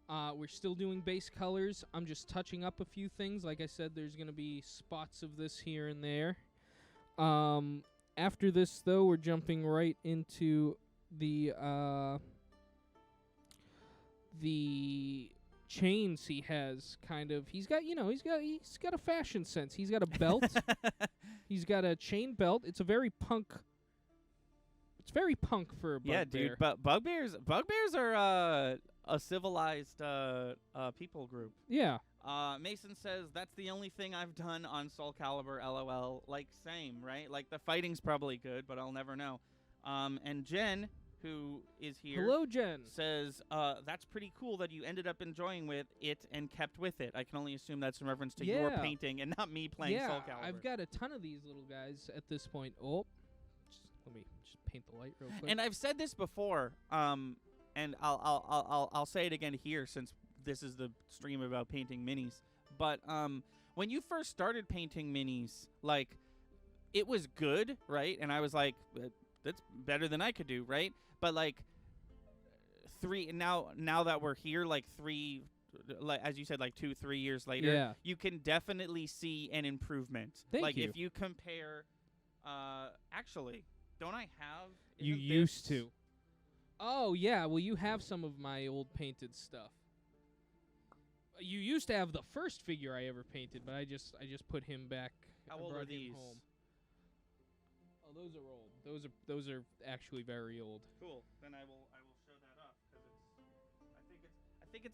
We're still doing base colors. I'm just touching up a few things. Like I said, there's gonna be spots of this here and there. After this, though, we're jumping right into the chains he has. Kind of, he's got a fashion sense. He's got a belt. He's got a chain belt. It's very punk for a bugbear. Yeah, dude. But bugbears are a civilized people group. Yeah. Mason says that's the only thing I've done on Soul Calibur. LOL. Like same, right? Like the fighting's probably good, but I'll never know. And Jen, who is here, Hello, Jen, says that's pretty cool that you ended up enjoying with it and kept with it. I can only assume that's in reference to your painting and not me playing Soul Calibur. I've got a ton of these little guys at this point. Let me just paint the light real quick. And I've said this before, and I'll say it again here since this is the stream about painting minis. But when you first started painting minis, like it was good, right? And I was like, that's better than I could do, right? But like now that we're here, like as you said, like 2-3 years later, you can definitely see an improvement. Thank you. If you compare, actually, don't I have? You used to. Oh yeah, well you have some of my old painted stuff. You used to have the first figure I ever painted, but I just put him back. How old are these? Home. Oh, those are old. Those are actually very old. Cool. Then I will show that up because I think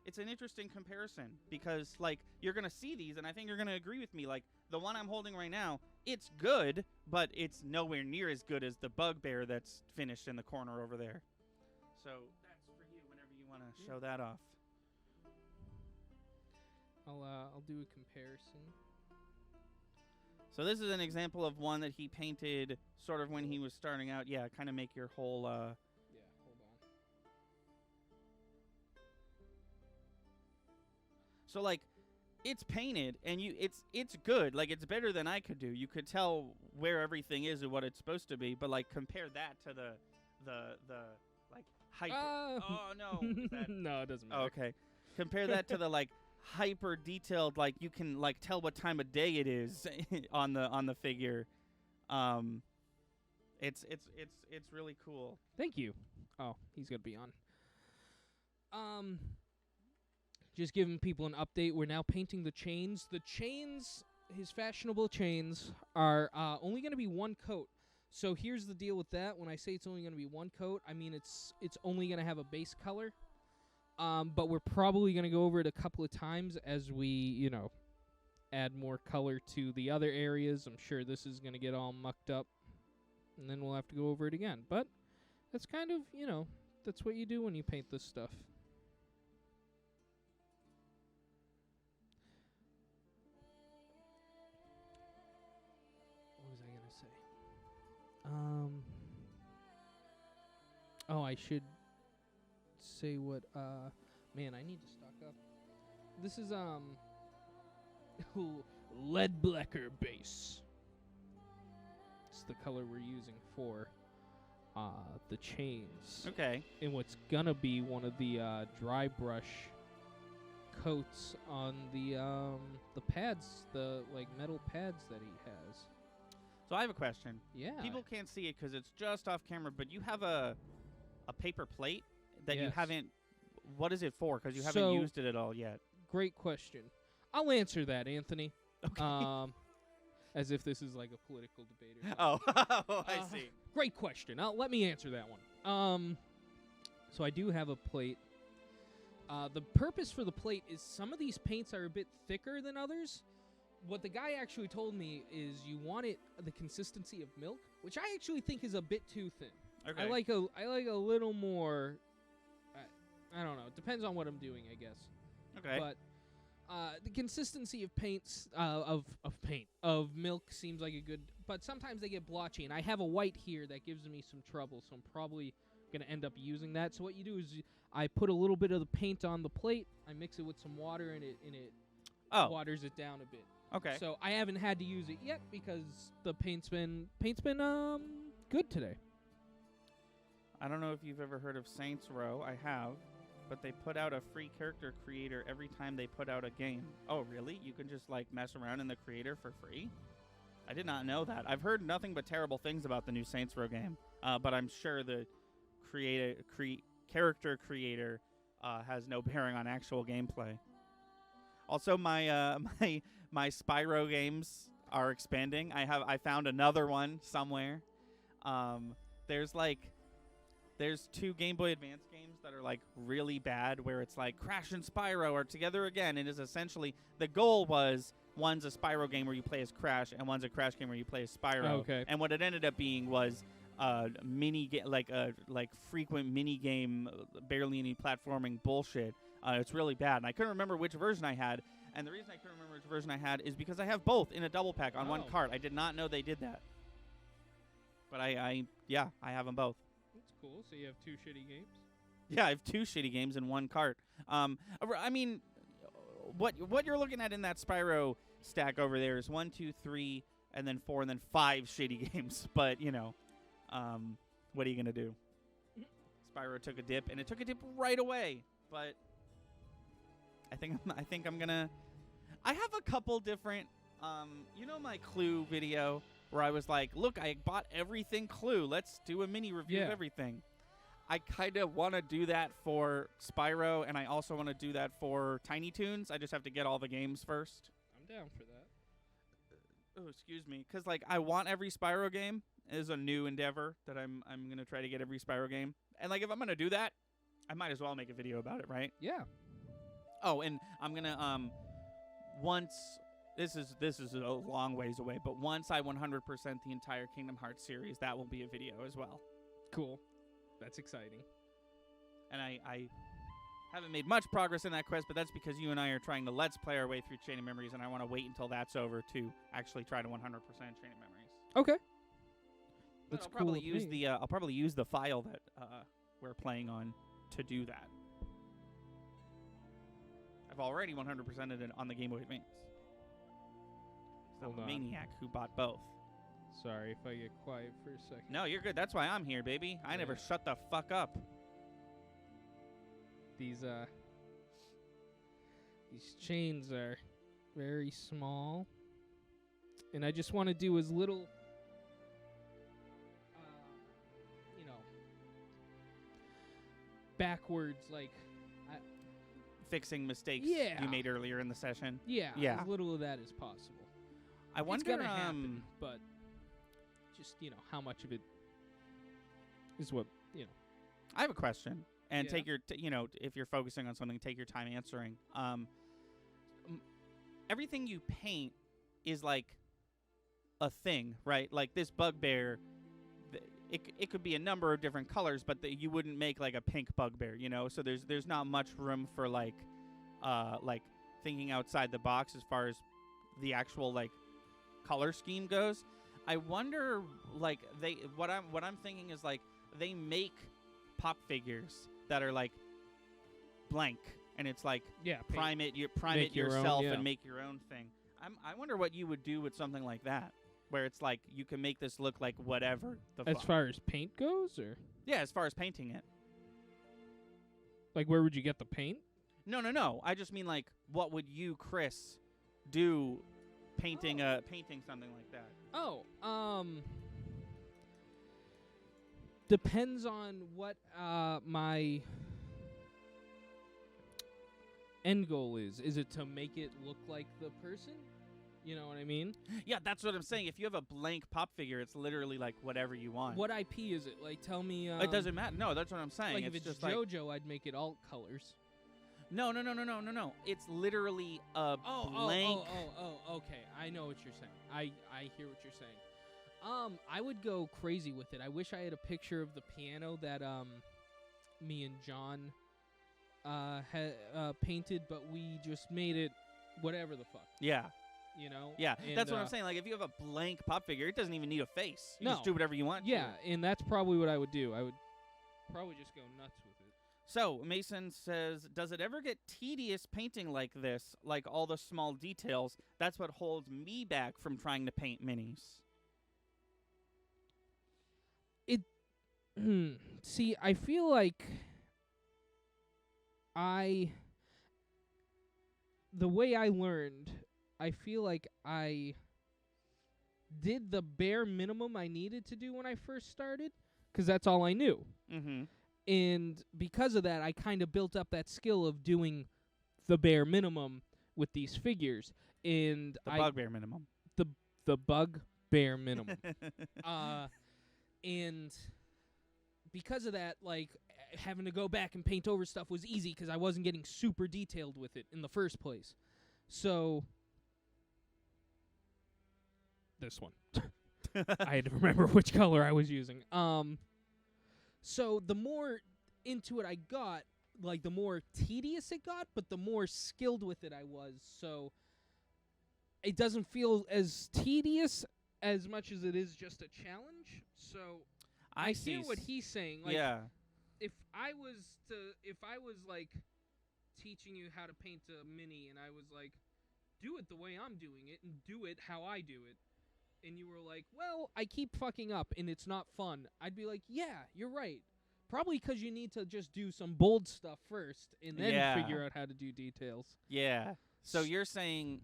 it's an interesting comparison because like you're gonna see these and I think you're gonna agree with me. Like the one I'm holding right now, it's good, but it's nowhere near as good as the bugbear that's finished in the corner over there. So that's for you whenever you want to show that off. I'll do a comparison. So this is an example of one that he painted sort of when he was starting out. Yeah, kind of make your whole Yeah, hold on. So like it's painted and it's good. Like it's better than I could do. You could tell where everything is and what it's supposed to be, but like compare that to the like hyper Oh no. No, it doesn't matter. Oh, okay. Compare that to the like hyper detailed, like you can like tell what time of day it is on the figure. It's really cool. Thank you. Oh, he's gonna be on. Just giving people an update. We're now painting the chains. The chains, his fashionable chains, are only gonna be one coat. So here's the deal with that. When I say it's only gonna be one coat, I mean it's only gonna have a base color. But we're probably going to go over it a couple of times as we, add more color to the other areas. I'm sure this is going to get all mucked up, and then we'll have to go over it again. But that's kind of, that's what you do when you paint this stuff. What was I going to say? Oh, I should say what man, I need to stock up. This is lead blacker base. It's the color we're using for the chains. Okay. And what's gonna be one of the dry brush coats on the pads, the like metal pads that he has. So I have a question. Yeah. People can't see it because it's just off camera, but you have a paper plate that you haven't. What is it for? Because you haven't used it at all yet. Great question. I'll answer that, Anthony. Okay. As if this is like a political debate or something. Oh, I see. Great question. Let me answer that one. So I do have a plate. The purpose for the plate is some of these paints are a bit thicker than others. What the guy actually told me is you want it the consistency of milk, which I actually think is a bit too thin. Okay. I like a little more. I don't know. It depends on what I'm doing, I guess. Okay. But the consistency of paints of milk seems like a good. But sometimes they get blotchy, and I have a white here that gives me some trouble, so I'm probably gonna end up using that. So what you do is I put a little bit of the paint on the plate. I mix it with some water, and it waters it down a bit. Okay. So I haven't had to use it yet because the paint's been good today. I don't know if you've ever heard of Saints Row. I have. But they put out a free character creator every time they put out a game. Oh, really? You can just, like, mess around in the creator for free? I did not know that. I've heard nothing but terrible things about the new Saints Row game. But I'm sure the character creator has no bearing on actual gameplay. Also, my Spyro games are expanding. I found another one somewhere. There's 2 Game Boy Advance games that are like really bad, where it's like Crash and Spyro are together again. It is essentially, the goal was, one's a Spyro game where you play as Crash, and one's a Crash game where you play as Spyro. Okay. And what it ended up being was frequent mini game, barely any platforming bullshit. It's really bad, and I couldn't remember which version I had. And the reason I couldn't remember which version I had is because I have both in a double pack on one cart. I did not know they did that. But I have them both. That's cool. So you have 2 shitty games? Yeah, I have 2 shitty games in one cart. I mean, what you're looking at in that Spyro stack over there is 1, 2, 3, and then 4, and then 5 shitty games. But, you know, what are you going to do? Spyro took a dip, and it took a dip right away. But I think I'm going to... I have a couple different... you know my Clue video where I was like, look, I bought everything Clue. Let's do a mini review of everything. I kind of want to do that for Spyro, and I also want to do that for Tiny Toons. I just have to get all the games first. I'm down for that. Oh, excuse me. Because, like, I want every Spyro game. It is a new endeavor that I'm going to try to get every Spyro game. And, like, if I'm going to do that, I might as well make a video about it, right? Yeah. Oh, and I'm going to, once... This is a long ways away, but once I 100% the entire Kingdom Hearts series, that will be a video as well. Cool. That's exciting. And I haven't made much progress in that quest, but that's because you and I are trying to let's play our way through Chain of Memories, and I want to wait until that's over to actually try to 100% Chain of Memories. Okay. But I'll probably use the file that we're playing on to do that. I've already 100%ed it on the Game Boy Advance. Hold I'm a on. maniac who bought both. Sorry if I get quiet for a second. No, you're good. That's why I'm here, baby. I never shut the fuck up. These chains are very small, and I just want to do as little, backwards, like, Fixing mistakes Yeah. you made earlier in the session. yeah, Yeah. as little of that as possible. I wonder, It's gonna happen, but just, how much of it is what, I have a question, and Yeah. take your, if you're focusing on something, take your time answering. Everything you paint is like a thing, right? Like this bugbear, it could be a number of different colors, but you wouldn't make like a pink bugbear, So there's not much room for like thinking outside the box as far as the actual like color scheme goes. I wonder, like, what I'm thinking is like they make pop figures that are like blank, and it's like prime it yourself and make your own thing. I wonder what you would do with something like that, where it's like you can make this look like whatever the as fuck. far as paint goes, or Yeah, as far as painting it. like where would you get the paint? No. I just mean like, what would you, Chris, do painting something like that? Depends on what my end goal is. Is it to make it look like the person? You know what I mean? Yeah, that's what I'm saying. If you have a blank pop figure, it's literally like whatever you want. What IP is it? Like, tell me. It doesn't matter. No, that's what I'm saying. Like, if it's just JoJo, I'd make it all colors. No. It's literally a blank. Oh, okay. I know what you're saying. I hear what you're saying. I would go crazy with it. I wish I had a picture of the piano that me and John had painted, but we just made it whatever the fuck. Yeah. Yeah, And, that's what I'm saying. Like, if you have a blank pop figure, it doesn't even need a face. You No. just do whatever you want. Yeah, and that's probably what I would do. I would probably just go nuts with it. So, Mason says, does it ever get tedious painting like this, like all the small details? That's what holds me back from trying to paint minis. See, I feel like the way I learned, I feel like I did the bare minimum I needed to do when I first started, because that's all I knew. Mm-hmm. And because of that, I kind of built up that skill of doing the bare minimum with these figures. And The bugbear minimum. the bug bare minimum. And because of that, like, having to go back and paint over stuff was easy because I wasn't getting super detailed with it in the first place. So this one. I had to remember which color I was using. So the more into it I got, like, the more tedious it got, but the more skilled with it I was. So it doesn't feel as tedious as much as it is just a challenge. So I see what he's saying. Like, yeah. if I was like teaching you how to paint a mini, and I was like, do it the way I'm doing it and do it how I do it, and you were like, well, I keep fucking up and it's not fun, I'd be like, yeah, you're right. Probably because you need to just do some bold stuff first and then figure out how to do details. Yeah. So you're saying,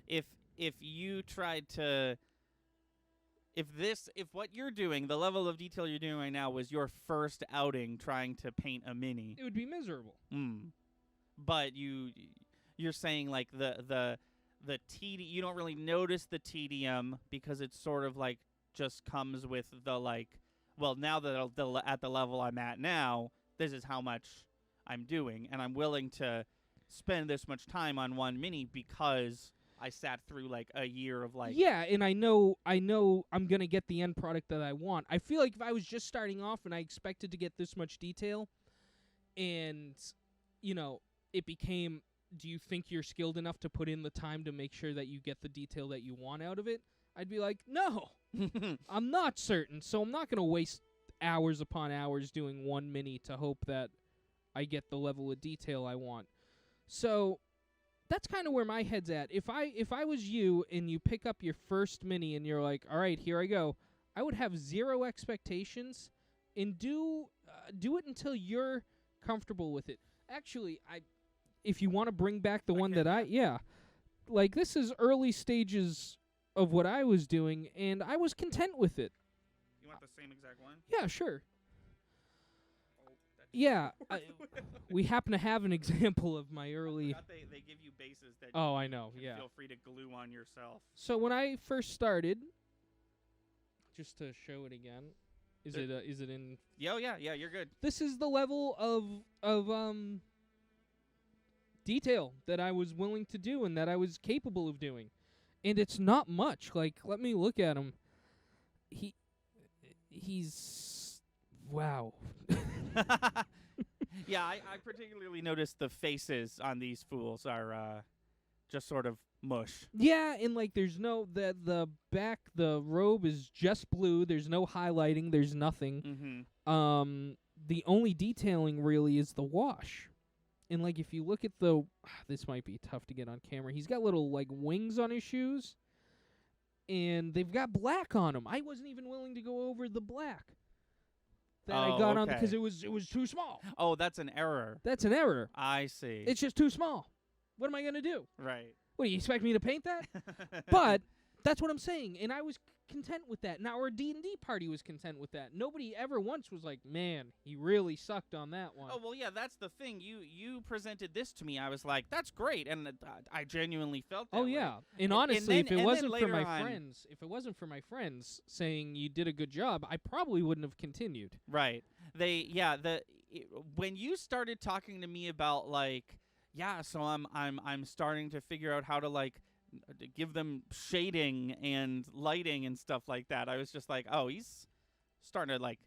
if you tried to, if what you're doing, the level of detail you're doing right now was your first outing trying to paint a mini, it would be miserable. But you're saying, like, the you don't really notice the tedium because it's sort of like just comes with the, like, well, now that at the level I'm at now, this is how much I'm doing, and I'm willing to spend this much time on one mini because I sat through, like, a year of, like... Yeah, and I know I'm going to get the end product that I want. I feel like if I was just starting off and I expected to get this much detail, and, you know, it became, do you think you're skilled enough to put in the time to make sure that you get the detail that you want out of it? I'd be like, no, I'm not certain, so I'm not going to waste hours upon hours doing one mini to hope that I get the level of detail I want. So that's kind of where my head's at. If I was you and you pick up your first mini and you're like, all right, here I go, I would have zero expectations and do it until you're comfortable with it. Actually, if you want to bring back the one that like, this is early stages of what I was doing, and I was content with it. You want the same exact one? Yeah, sure. Yeah, we happen to have an example of my early... I forgot they give you bases that I know, you can feel free to glue on yourself. So when I first started, just to show it again, is it in... Yeah, you're good. This is the level of detail that I was willing to do and that I was capable of doing. And it's not much. Like, let me look at him. He's... Wow. Yeah, I particularly noticed the faces on these fools are just sort of mush. Yeah, and, like, there's no... The back, the robe is just blue. There's no highlighting. There's nothing. Mm-hmm. The only detailing, really, is the wash. And, like, if you look at the... This might be tough to get on camera. He's got little, like, wings on his shoes. And they've got black on them. I wasn't even willing to go over the black that I got on because it was too small. Oh, that's an error. That's an error. I see. It's just too small. What am I going to do? Right. What, do you expect me to paint that? But that's what I'm saying. And I was content with that. Now, our D&D party was content with that. Nobody ever once was like, man, he really sucked on that one. Oh, well, yeah, that's the thing. You presented this to me. I was like, that's great. And I genuinely felt that way. Yeah. And honestly, and then, if it wasn't for my friends saying you did a good job, I probably wouldn't have continued. Right. When you started talking to me about, like, so I'm starting to figure out how to, like, give them shading and lighting and stuff like that, I was just like, oh, he's starting to, like,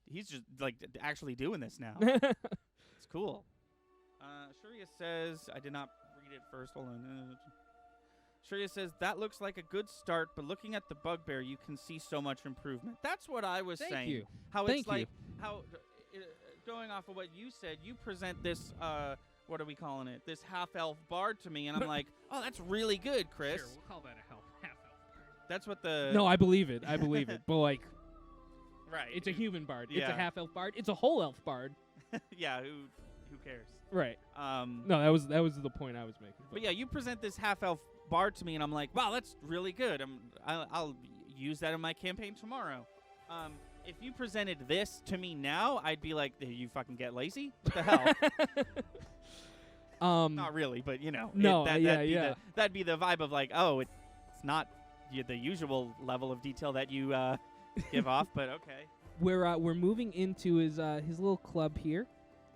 he's just, like, actually doing this now. It's cool. Shuria says, I did not read it first, hold on. Shuria says, that looks like a good start, but looking at the bugbear, you can see so much improvement. That's what I was saying. Thank you. How Thank it's like, you. how, going off of what you said, you present this, what are we calling it? This half-elf bard to me, and I'm like, oh, that's really good, Chris. Sure, we'll call that a half-elf bard. That's what the... No, I believe it. But, like... Right. It's a human bard. It's a Yeah. half elf bard. It's a whole elf bard. Yeah. Who cares? Right. Um. No, that was the point I was making. But yeah, you present this half elf bard to me, and I'm like, wow, that's really good. I'll use that in my campaign tomorrow. If you presented this to me now, I'd be like, "Did you fucking get lazy? What the hell?" Not really, but you know. No, That'd be the vibe of like, oh, it's not the usual level of detail that you give off, but okay. We're moving into his little club here.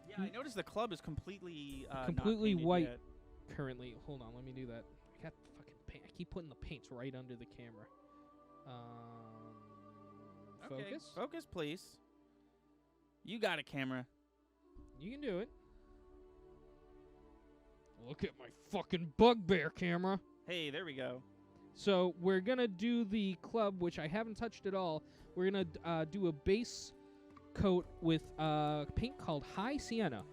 Yeah, I noticed the club is completely Completely not painted white. yet. Currently, hold on, let me do that. I got fucking paint. I keep putting the paints right under the camera. Okay, Focus. focus, please. You got a camera. You can do it. Look at my fucking bugbear camera. Hey, there we go. So we're gonna do the club, which I haven't touched at all. We're gonna do a base coat with paint called High Sienna.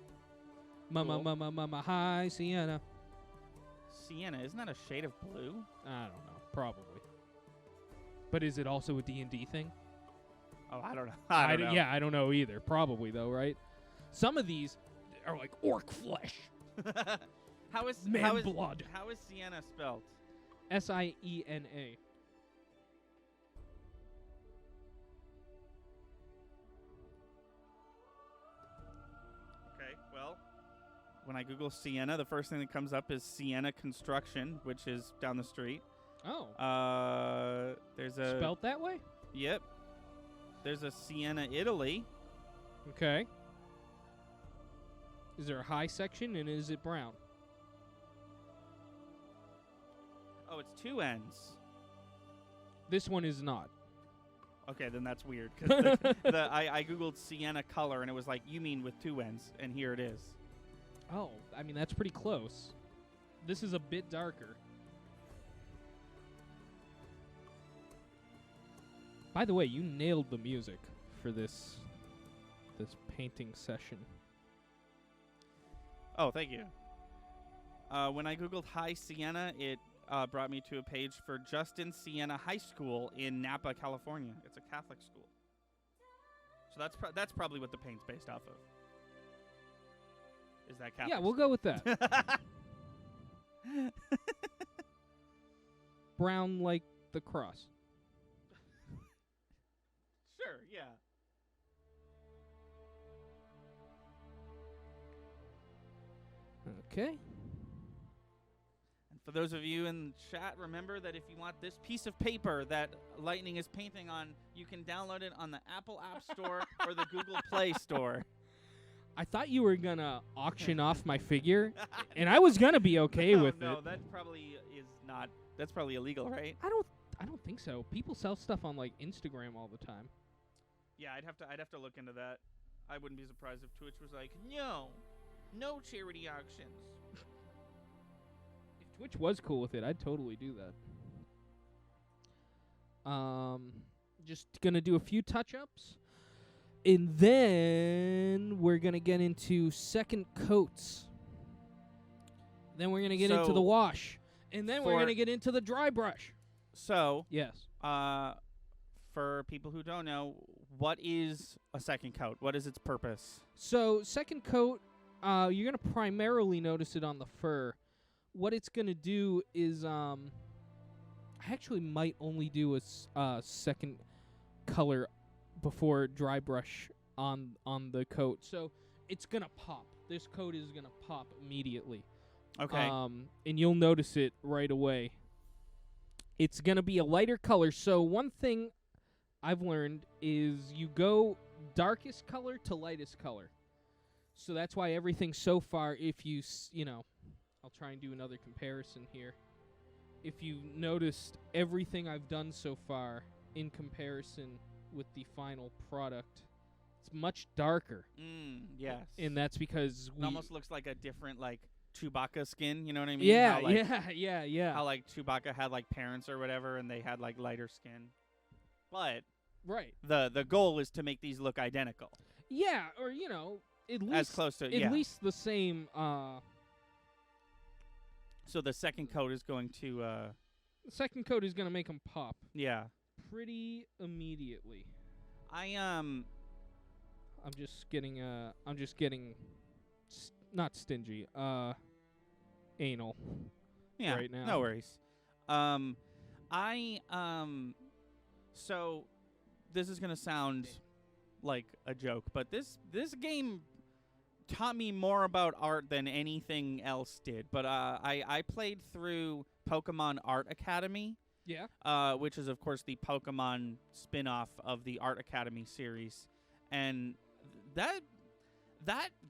Mama, Cool. mama, mama, High Sienna. Sienna, isn't that a shade of blue? I don't know, probably. But is it also a D&D thing? Oh, I don't know. I don't know. Yeah, I don't know either. Probably though, right? Some of these are like orc flesh, How is blood. How is Sienna spelled? Siena. Okay, well, when I Google Sienna, the first thing that comes up is Sienna Construction, which is down the street. Oh, There's a spelt that way? Yep. There's a Sienna, Italy. Okay. Is there a high section and is it brown? Oh, it's two N's. This one is not. Okay, then that's weird. Cause I googled Sienna color and it was like, you mean with two N's, and here it is. Oh, I mean that's pretty close. This is a bit darker. By the way, you nailed the music for this painting session. Oh, thank you. When I googled High Sienna, it brought me to a page for Justin Sienna High School in Napa, California. It's a Catholic school. So that's probably what the paint's based off of. Is that Catholic? Yeah, we'll go with that. Brown like the cross. Sure, yeah. Okay. And for those of you in chat, remember that if you want this piece of paper that Lightning is painting on, you can download it on the Apple App Store or the Google Play Store. I thought you were gonna auction off my figure, and I was gonna be okay with no, it. that probably is not. That's probably illegal, right? I don't think so. People sell stuff on like Instagram all the time. Yeah, I'd have to look into that. I wouldn't be surprised if Twitch was like, no charity auctions. If Twitch was cool with it, I'd totally do that. Just gonna do a few touch-ups, and then we're gonna get into second coats. Then we're gonna get into the wash, and then we're gonna get into the dry brush. So, yes. For people who don't know, what is a second coat? What is its purpose? So, second coat, you're going to primarily notice it on the fur. What it's going to do is, I actually might only do a second color before dry brush on the coat. So, it's going to pop. This coat is going to pop immediately. Okay. And you'll notice it right away. It's going to be a lighter color. So, one thing I've learned is you go darkest color to lightest color. So that's why everything so far, if you know, I'll try and do another comparison here. If you noticed everything I've done so far in comparison with the final product, it's much darker. Yes. And that's because it almost looks like a different, like, Chewbacca skin, you know what I mean? Yeah, how, like, yeah. How, like, Chewbacca had, like, parents or whatever, and they had, like, lighter skin. But right. The goal is to make these look identical. Yeah, or, you know, at least as close to at least the same. So the second coat is going to. The second coat is going to make them pop. Yeah. Pretty immediately. I I'm just getting not stingy, anal yeah, right now. no worries. I so this is gonna sound like a joke, but this game taught me more about art than anything else did. But I played through Pokemon Art Academy, Yeah. which is of course the Pokemon spin-off of the Art Academy series, and that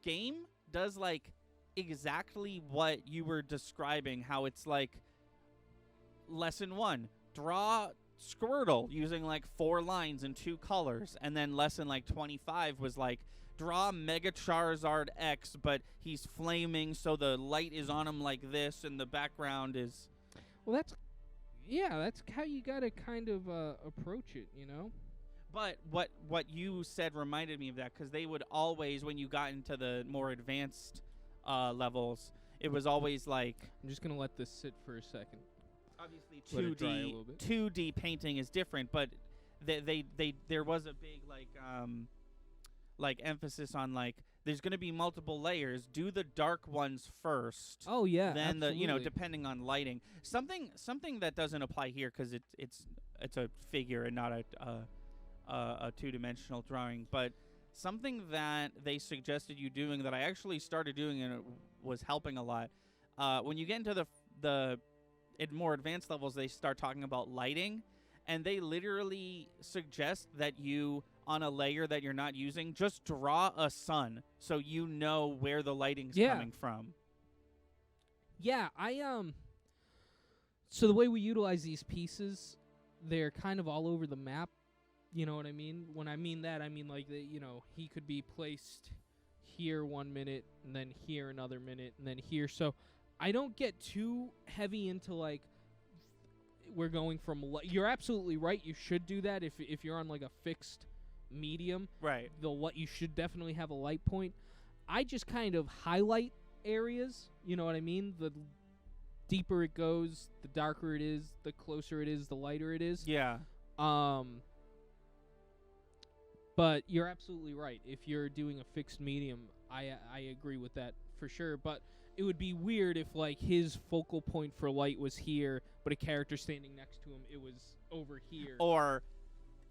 game does like exactly what you were describing. How it's like lesson 1, draw Squirtle using like 4 lines and 2 colors, and then lesson like 25 was like draw Mega Charizard X, but he's flaming, so the light is on him like this, and the background is. Well, that's how you gotta kind of approach it, you know. But what you said reminded me of that, because they would always, when you got into the more advanced levels, it was always like. I'm just gonna let this sit for a second. Obviously, Let it dry a little bit. 2D painting is different, but they there was a big like emphasis on like there's going to be multiple layers. Do the dark ones first. Oh yeah. Then absolutely. depending on lighting, something that doesn't apply here because it's a figure and not a 2-dimensional drawing, but something that they suggested you doing that I actually started doing and it was helping a lot. When you get into the more advanced levels, they start talking about lighting, and they literally suggest that you, on a layer that you're not using, just draw a sun so you know where the lighting's coming from. Yeah, so the way we utilize these pieces, they're kind of all over the map. You know what I mean? When I mean that, I mean like he could be placed here 1 minute, and then here another minute, and then here. So I don't get too heavy into like we're going from. You're absolutely right. You should do that if you're on like a fixed medium. Right. You should definitely have a light point. I just kind of highlight areas. You know what I mean? The deeper it goes, the darker it is. The closer it is, the lighter it is. Yeah. But you're absolutely right. If you're doing a fixed medium, I agree with that for sure. But it would be weird if like his focal point for light was here, but a character standing next to him, it was over here. Or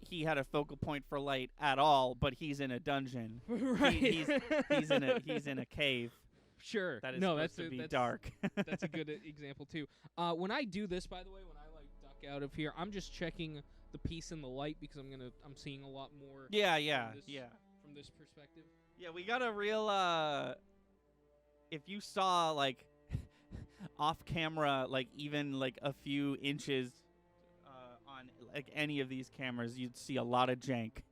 he had a focal point for light at all, but he's in a dungeon. Right. He's in a cave. Sure. That is that's supposed to be dark. That's a good example too. When I do this, by the way, when I like duck out of here, I'm just checking the piece in the light because I'm seeing a lot more. Yeah. From this perspective. Yeah, we got a real. If you saw like off camera, like even like a few inches on like any of these cameras, you'd see a lot of jank.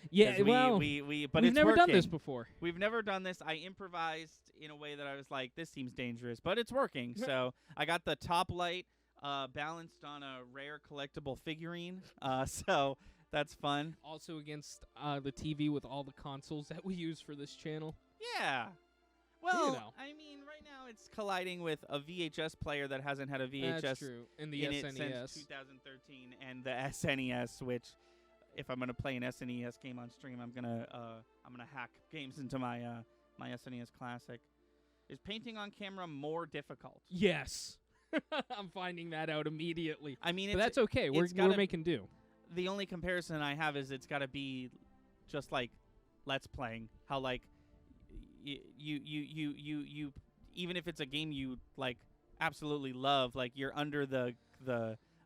Yeah, but we've it's never done working. this before. We've never done this. I improvised in a way that I was like, this seems dangerous, but it's working. So I got the top light balanced on a rare collectible figurine. So that's fun. Also against the TV with all the consoles that we use for this channel. Yeah. Well, You know. I mean, right now it's colliding with a VHS player that hasn't had a VHS That's true. And the in SNES. it since 2013, and the SNES, which, if I'm gonna play an SNES game on stream, I'm gonna hack games into my my SNES Classic. Is painting on camera more difficult? Yes. I'm finding that out immediately. I mean, But that's okay. We're making do. The only comparison I have is it's got to be just like Let's Playing. How like you even if it's a game you like absolutely love, like you're under the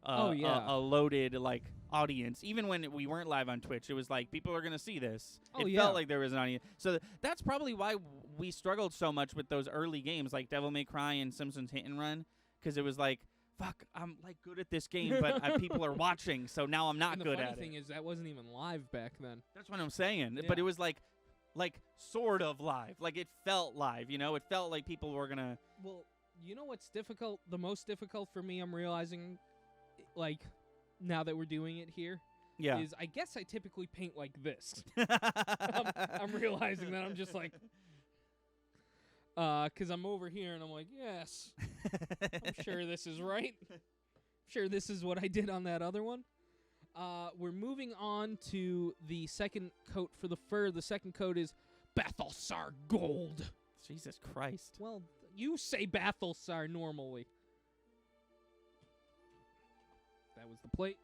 a loaded like audience. Even when we weren't live on Twitch, it was like people are gonna see this. It felt like there was an audience. So that's probably why we struggled so much with those early games like Devil May Cry and Simpsons Hit and Run, because it was like, fuck, I'm like good at this game, but people are watching, so now I'm not good at it. The funny thing is that wasn't even live back then. That's what I'm saying. Yeah. But it was like sort of live. Like it felt live, you know? It felt like people were gonna. Well, you know what's difficult? The most difficult for me, I'm realizing, like, now that we're doing it here, Yeah. is I guess I typically paint like this. I'm realizing that I'm just like, because I'm over here and I'm like, yes, I'm sure this is right. I'm sure this is what I did on that other one. We're moving on to the second coat for the fur. The second coat is Balthasar Gold. Jesus Christ. Well, you say Balthasar normally. That was the plate.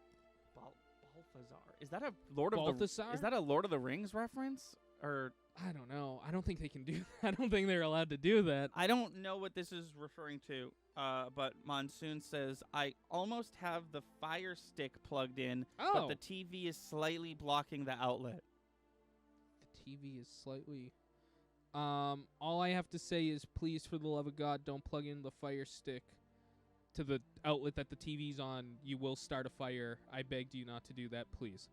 Balthazar. Is that a Lord of Balthasar? the? Is that a Lord of the Rings reference? Or I don't know. I don't think they can do. I don't think they're allowed to do that. I don't know what this is referring to. But Monsoon says I almost have the Fire Stick plugged in, but the TV is slightly blocking the outlet. The TV is slightly. All I have to say is, please, for the love of God, don't plug in the Fire Stick to the outlet that the TV's on. You will start a fire. I beg you not to do that, please.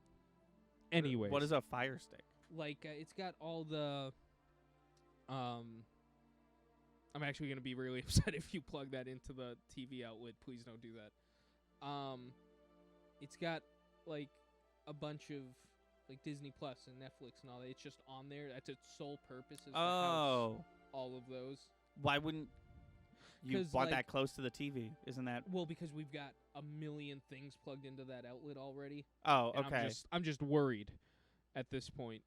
Anyways. What is a Fire Stick? Like, it's got all the, I'm actually going to be really upset if you plug that into the TV outlet. Please don't do that. It's got, like, a bunch of, like, Disney Plus and Netflix and all that. It's just on there. That's its sole purpose is to house all of those. Why wouldn't you want like, that close to the TV? Isn't that... Well, because we've got a million things plugged into that outlet already. Oh, okay. I'm just worried at this point.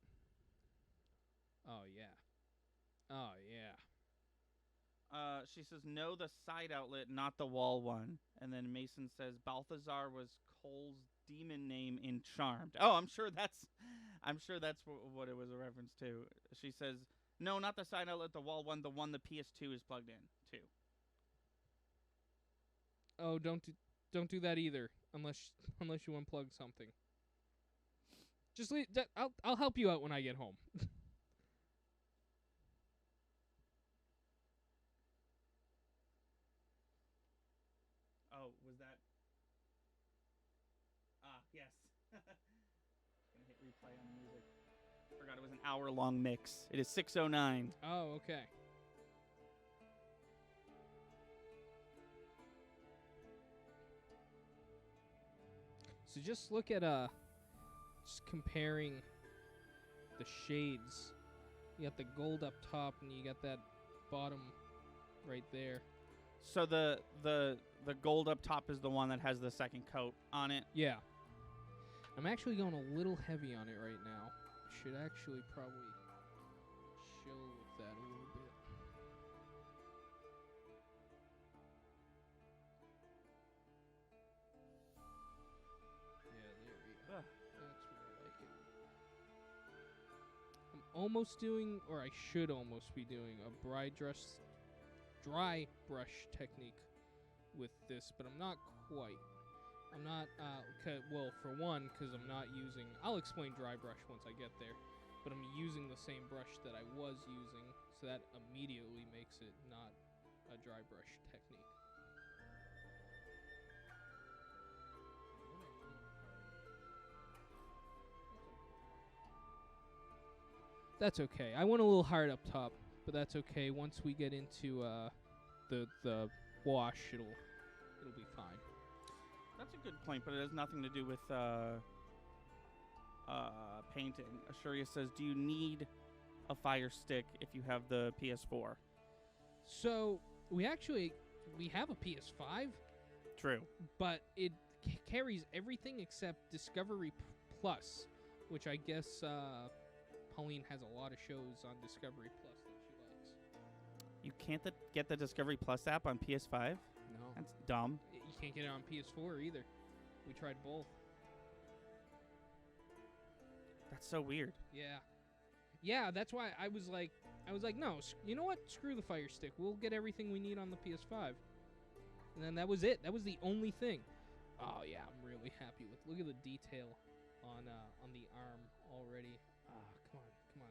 Oh, yeah. Oh, yeah. She says, no, the side outlet, not the wall one. And then Mason says, Balthazar was Cole's demon name in Charmed. Oh, I'm sure that's what it was a reference to. She says, no, not the side outlet, the wall one, the one the PS2 is plugged in to. Oh, don't do that either, unless you unplug something. Just leave that. I'll help you out when I get home. Oh, was that? Yes. Gonna hit replay on the music. Forgot it was an hour-long mix. It is 6:09. Oh, okay. So just look at just comparing the shades. You got the gold up top, and you got that bottom right there. So the gold up top is the one that has the second coat on it. Yeah. I'm actually going a little heavy on it right now. Should actually probably chill with that a little bit. Yeah, there we go. That's more like it. I'm almost doing, or I should almost be doing, a dry brush technique with this, but I'm not quite. I'm not, well, for one, because I'm not using, I'll explain dry brush once I get there, but I'm using the same brush that I was using, so that immediately makes it not a dry brush technique. That's okay. I went a little hard up top, but that's okay. Once we get into the wash, it'll be fine. That's a good point, but it has nothing to do with painting. Ashuria says, do you need a Fire Stick if you have the PS4? So, we have a PS5. True. But it carries everything except Discovery Plus, which I guess Pauline has a lot of shows on Discovery Plus that she likes. You can't get the Discovery Plus app on PS5? No. That's dumb. You can't get it on PS4 either. We tried both. That's so weird. Yeah. Yeah, that's why I was like, no, you know what? Screw the Fire Stick. We'll get everything we need on the PS5. And then that was it. That was the only thing. Oh, yeah, I'm really happy with. Look at the detail on the arm already. Come on.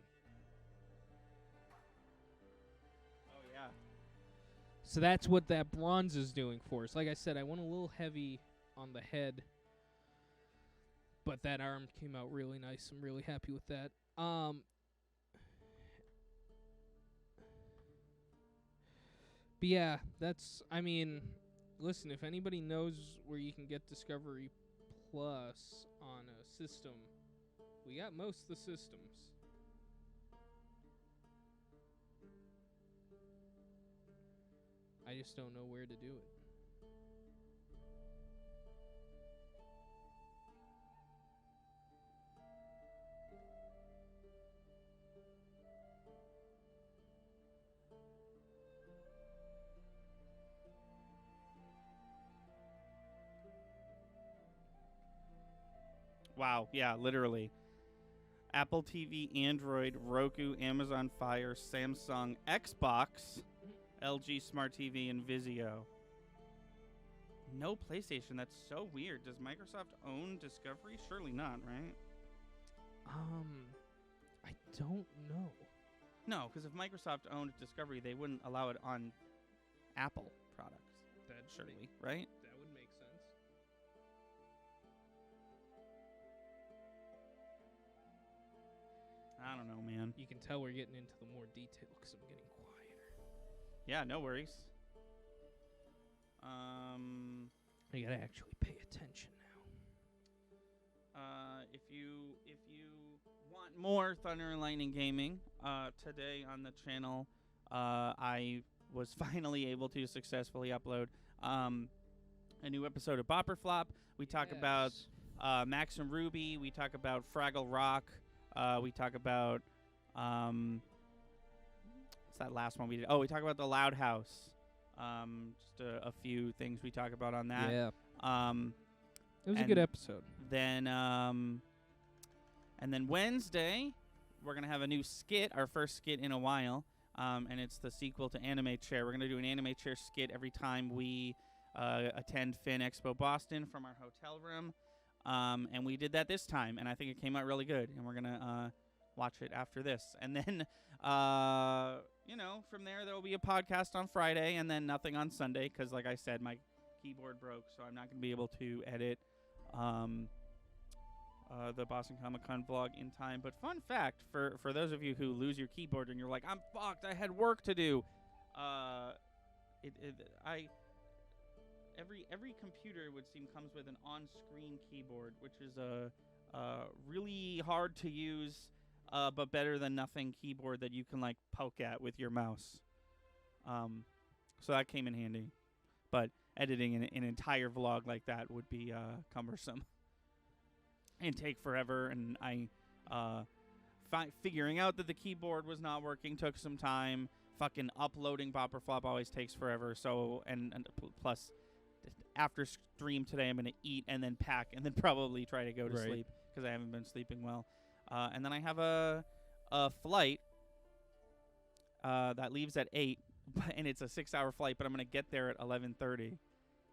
Oh, yeah. So that's what that bronze is doing for us. Like I said, I went a little heavy on the head, but that arm came out really nice. I'm really happy with that. But yeah, listen, if anybody knows where you can get Discovery Plus on a system, we got most of the systems. I just don't know where to do it. Wow, yeah, literally. Apple TV, Android, Roku, Amazon Fire, Samsung, Xbox, LG Smart TV, and Vizio. No PlayStation. That's so weird. Does Microsoft own Discovery? Surely not, right? I don't know. No, because if Microsoft owned Discovery, they wouldn't allow it on Apple products. That Surely, right? That would make sense. I don't know, man. You can tell we're getting into the more detail because I'm getting quieter. Yeah, no worries. I gotta actually pay attention now. If you want more Thunder and Lightning Gaming, today on the channel, I was finally able to successfully upload a new episode of Bopper Flop. We talk about Max and Ruby. We talk about Fraggle Rock. We talk about what's that last one we did? Oh, we talk about the Loud House. Just a few things we talk about on that. Yeah. It was a and good episode. Then and then Wednesday we're gonna have a new skit, our first skit in a while. And it's the sequel to Anime Chair. We're gonna do an Anime Chair skit every time we attend Fan Expo Boston from our hotel room. And we did that this time, and I think it came out really good. And we're gonna watch it after this, and then from there will be a podcast on Friday, and then nothing on Sunday because, like I said, my keyboard broke, so I'm not gonna be able to edit the Boston Comic Con vlog in time. But fun fact for those of you who lose your keyboard and you're like, I'm fucked, I had work to do. Every computer, it would seem, comes with an on-screen keyboard, which is a really hard to use, but better than nothing keyboard that you can like poke at with your mouse. So that came in handy. But editing an entire vlog like that would be cumbersome and take forever. And I figuring out that the keyboard was not working took some time. Fucking uploading Bopper Flop always takes forever. So and plus, after stream today, I'm gonna eat and then pack and then probably try to go to sleep because I haven't been sleeping well. And then I have a flight that leaves at 8, and it's a 6-hour flight. But I'm gonna get there at 11:30,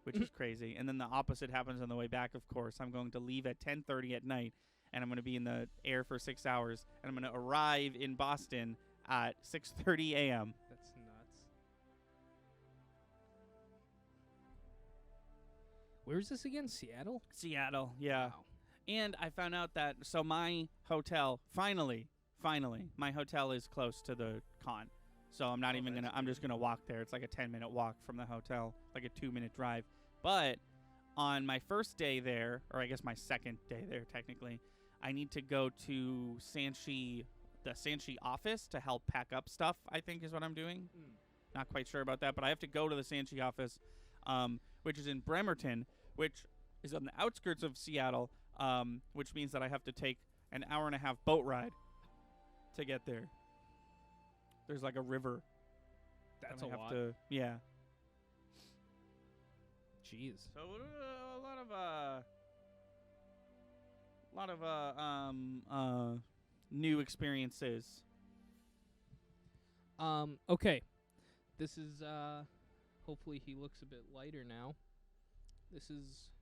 which is crazy. And then the opposite happens on the way back. Of course, I'm going to leave at 10:30 at night, and I'm gonna be in the air for 6 hours, and I'm gonna arrive in Boston at 6:30 a.m. That's nuts. Where is this again? Seattle? Seattle, yeah. Wow. And I found out that, so my hotel, finally, my hotel is close to the con. So I'm not even I'm just going to walk there. It's like a 10-minute walk from the hotel, like a 2-minute drive. But on my first day there, or I guess my second day there technically, I need to go to the Sanchi office to help pack up stuff, I think is what I'm doing. Not quite sure about that, but I have to go to the Sanchi office, which is in Bremerton, which is on the outskirts of Seattle, which means that I have to take an hour-and-a-half boat ride to get there. There's like a river. That's a a lot. Yeah. Jeez. So a lot of new experiences. Okay. This is hopefully he looks a bit lighter now. This is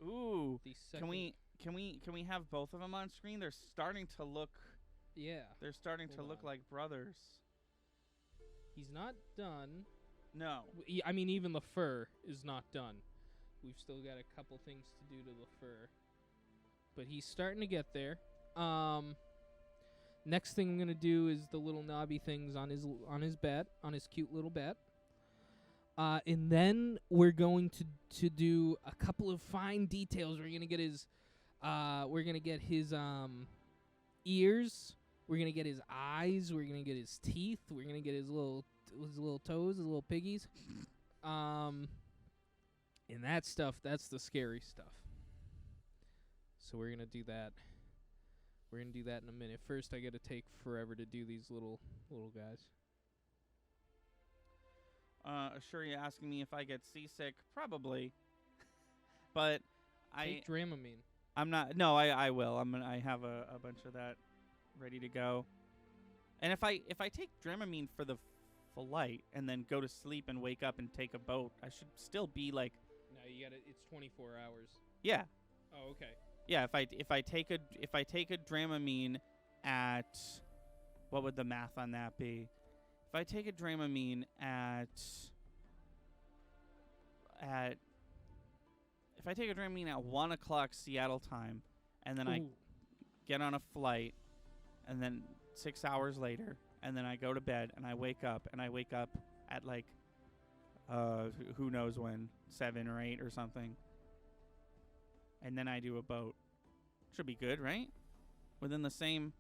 Ooh. the second. Can we have both of them on screen? They're starting to look Yeah. They're starting to Hold look on. like brothers. He's not done. No. I mean, even the fur is not done. We've still got a couple things to do to the fur. But he's starting to get there. Next thing I'm going to do is the little knobby things on his bat, on his cute little bat. And then we're going to do a couple of fine details. We're going to get his ears. We're going to get his eyes. We're going to get his teeth. We're going to get his little toes, his little piggies. And that stuff, that's the scary stuff. So we're going to do that. We're going to do that in a minute. First, I got to take forever to do these little guys. Sure, you asking me if I get seasick? Probably. But Take Dramamine. I'm not. No, I will. I have a bunch of that ready to go. And if I take Dramamine for the flight and then go to sleep and wake up and take a boat, I should still be like, No, you got it's 24 hours. yeah. Oh, okay. Yeah, if I take a Dramamine at, what would the math on that be? If I take a Dramamine at if I take a Dramamine at 1:00 Seattle time, and then I Ooh. get on a flight, and then 6 hours later, and then I go to bed, and I wake up at like, who knows when, 7 or 8 or something, and then I do a boat. Should be good, right? Within the same.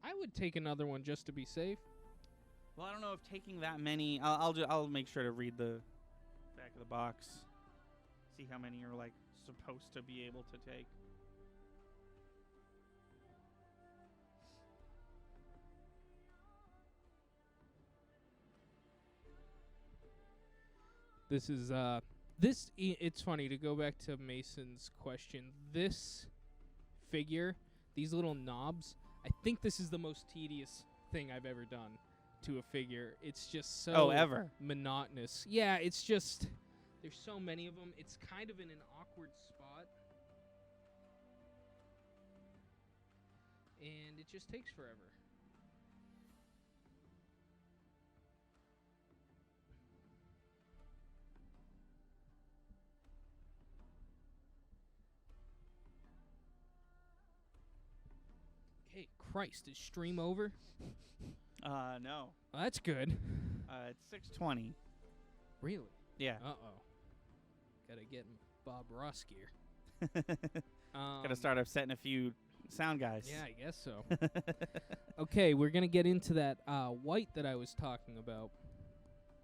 I would take another one just to be safe. Well, I don't know if taking that many. I'll make sure to read the back of the box. See how many you're like supposed to be able to take. This is it's funny to go back to Mason's question. This figure, these little knobs, I think this is the most tedious thing I've ever done to a figure. It's just so ever monotonous. Yeah, it's just there's so many of them. It's kind of in an awkward spot. And it just takes forever. Okay, Christ, is stream over? No. Well, that's good. It's 6:20. Really? Yeah. Uh-oh. Gotta get in Bob Ross gear. Gotta start upsetting a few sound guys. Yeah, I guess so. Okay, we're gonna get into that white that I was talking about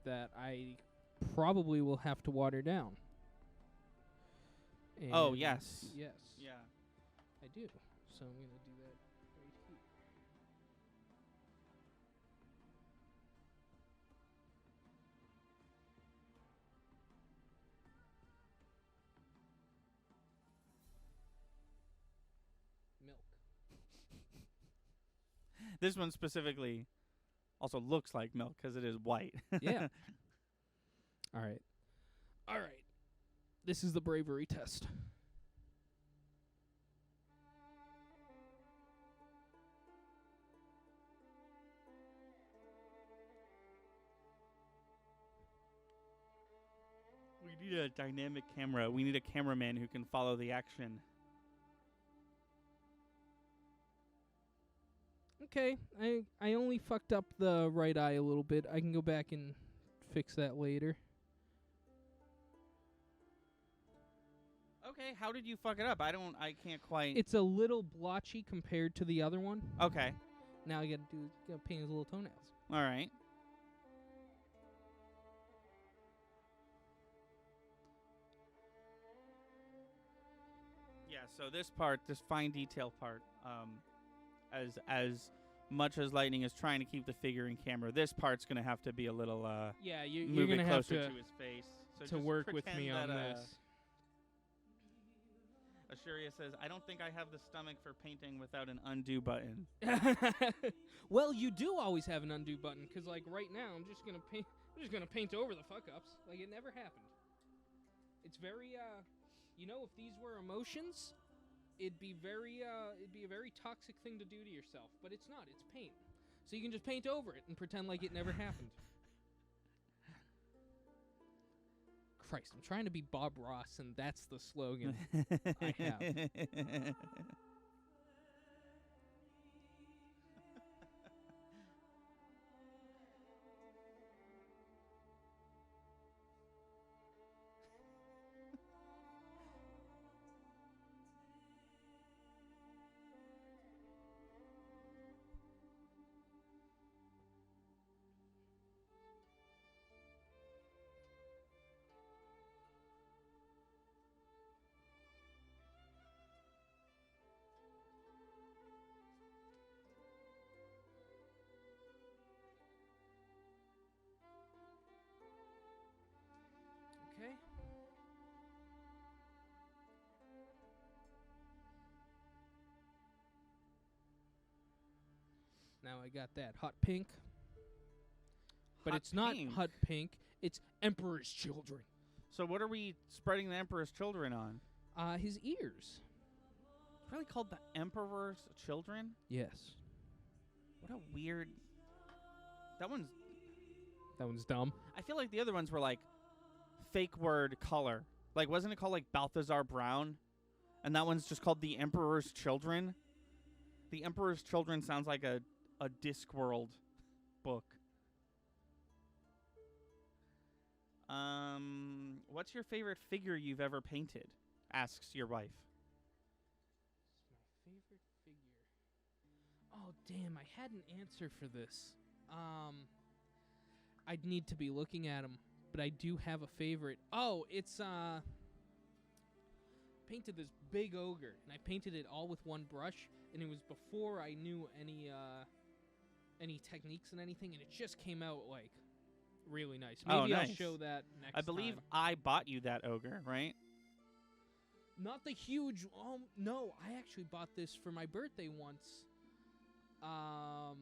that I probably will have to water down. Oh, And yes. Yes. Yeah. I do. So I'm gonna do that right here. Milk. This one specifically also looks like milk because it is white. Yeah. All right. All right. This is the bravery test. We need a dynamic camera. We need a cameraman who can follow the action. Okay, I only fucked up the right eye a little bit. I can go back and fix that later. Okay, how did you fuck it up? I can't quite. It's a little blotchy compared to the other one. Okay. Now I gotta paint his little toenails. All right. Yeah, so this part, this fine detail part, as much as Lightning is trying to keep the figure in camera, this part's gonna have to be a little Yeah, move you're it gonna have closer to to his face. So to just work with me pretend on that, this. Ashuria says, "I don't think I have the stomach for painting without an undo button." Well, you do always have an undo button, 'cause like right now I'm just gonna paint over the fuck ups like it never happened. It's very if these were emotions, it'd be a very toxic thing to do to yourself, but it's not. It's paint. So you can just paint over it and pretend like it never happened. Christ, I'm trying to be Bob Ross, and that's the slogan I have. Now I got that hot pink. But Hot it's not pink. hot pink. It's Emperor's Children. So what are we spreading the Emperor's Children on? His ears. It's really called the Emperor's Children? Yes. What a weird... That one's... That one's dumb. I feel like the other ones were like fake word color. Like, wasn't it called like Balthazar Brown? And that one's just called The Emperor's Children? The Emperor's Children sounds like a Discworld book. What's your favorite figure you've ever painted? Asks your wife. My favorite figure. Oh, damn, I had an answer for this. I'd need to be looking at them, but I do have a favorite. Oh, it's, painted this big ogre, and I painted it all with one brush, and it was before I knew any techniques and anything, and it just came out, like, really nice. Maybe I'll nice. show that next I believe time. I bought you that ogre, right? Not the huge. No, I actually bought this for my birthday once. I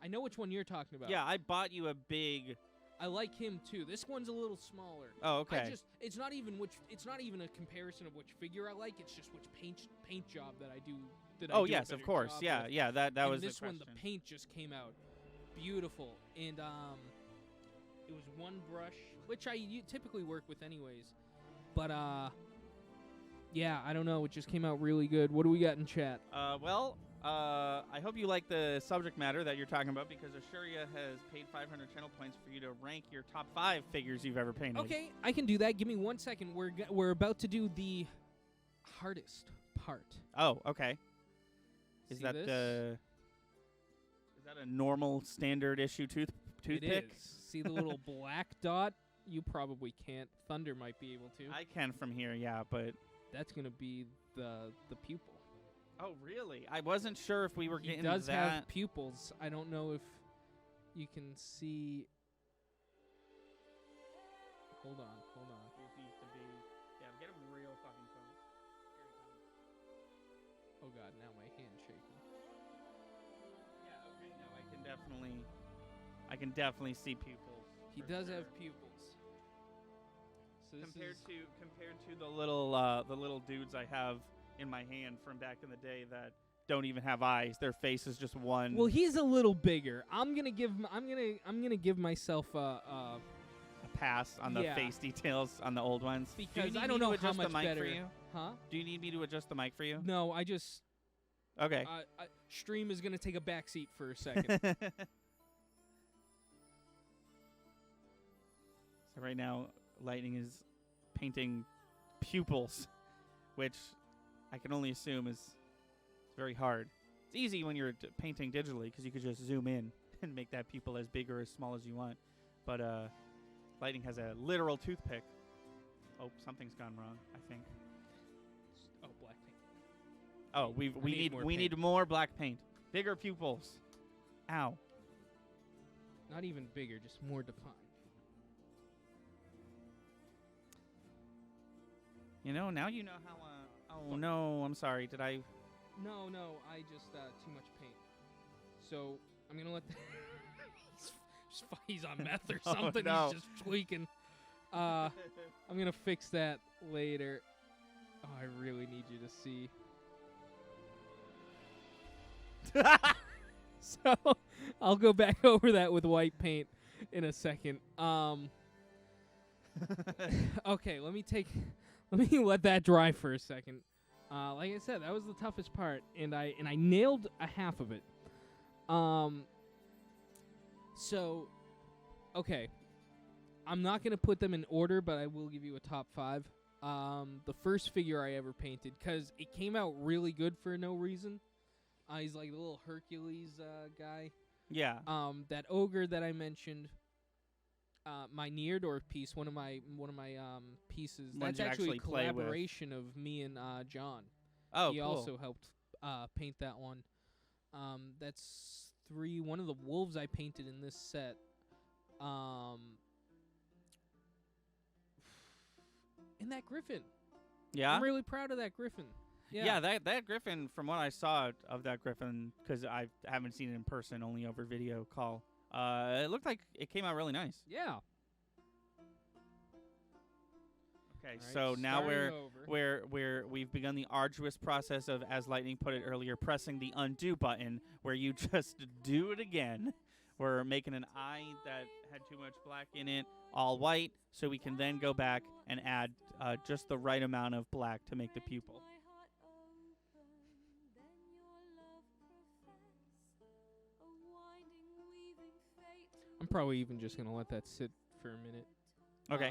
know which one you're talking about. Yeah, I bought you a big... I like him too. This one's a little smaller. Oh, okay. It's not even a comparison of which figure I like. It's just which paint job that I do. Oh, I do a yes, of better course. job Yeah, with. yeah, that And was this the question. one. The paint just came out beautiful, and it was one brush, which I typically work with anyways. But yeah, I don't know. It just came out really good. What do we got in chat? I hope you like the subject matter that you're talking about, because Ashuria has paid 500 channel points for you to rank your top 5 figures you've ever painted. Okay, I can do that. Give me 1 second. We're about to do the hardest part. Oh, okay. Is See that this? Is that a normal standard issue toothpick? It is. See the little black dot? You probably can't. Thunder might be able to. I can from here, yeah, but... That's gonna be the pupil. Oh, really? I wasn't sure if we were He getting does that. have pupils. I don't know if you can see. Hold on. It needs to be... Yeah, get him real fucking close. Oh god, now my hand's shaking. Yeah, okay, no, I can definitely see pupils. He for does sure. have pupils. So this Compared is to the little dudes I have in my hand from back in the day that don't even have eyes. Their face is just one. well, he's a little bigger. I'm gonna give myself a a pass on the Yeah. face details on the old ones. Do you because need I don't me to know how adjust much the mic better. for you? Huh? Do you need me to adjust the mic for you? No, I just Okay. stream is gonna take a backseat for a second. So right now, Lightning is painting pupils, which I can only assume is very hard. It's easy when you're painting digitally because you could just zoom in and make that pupil as big or as small as you want. But Lightning has a literal toothpick. Oh, something's gone wrong, I think. Oh, black paint. Oh, we need more black paint. Bigger pupils. Ow. Not even bigger, just more defined. You know, now you know how oh no, I'm sorry. Did I No, I just too much paint. So I'm gonna let he's on meth or Oh, something. no. He's just tweaking. I'm gonna fix that later. Oh, I really need you to see. So I'll go back over that with white paint in a second. Okay, let me let that dry for a second. Like I said, that was the toughest part, and I nailed a half of it. So, okay, I'm not gonna put them in order, but I will give you a top 5. The first figure I ever painted, because it came out really good for no reason. He's like the little Hercules guy. Yeah. That ogre that I mentioned. My Neardorf piece, one of my pieces. Ones That's you actually a actually play with. collaboration of me and John. Oh, He cool. also helped paint that one. That's 3. One of the wolves I painted in this set. And that griffin. Yeah. I'm really proud of that griffin. Yeah, that Griffin, from what I saw of that Griffin, because I haven't seen it in person, only over video call, it looked like it came out really nice. Yeah. Okay, All right, so now starting we've begun the arduous process of, as Lightning put it earlier, pressing the undo button, where you just do it again. We're making an eye that had too much black in it all white, so we can then go back and add just the right amount of black to make the pupil. I'm probably even just gonna let that sit for a minute. Okay.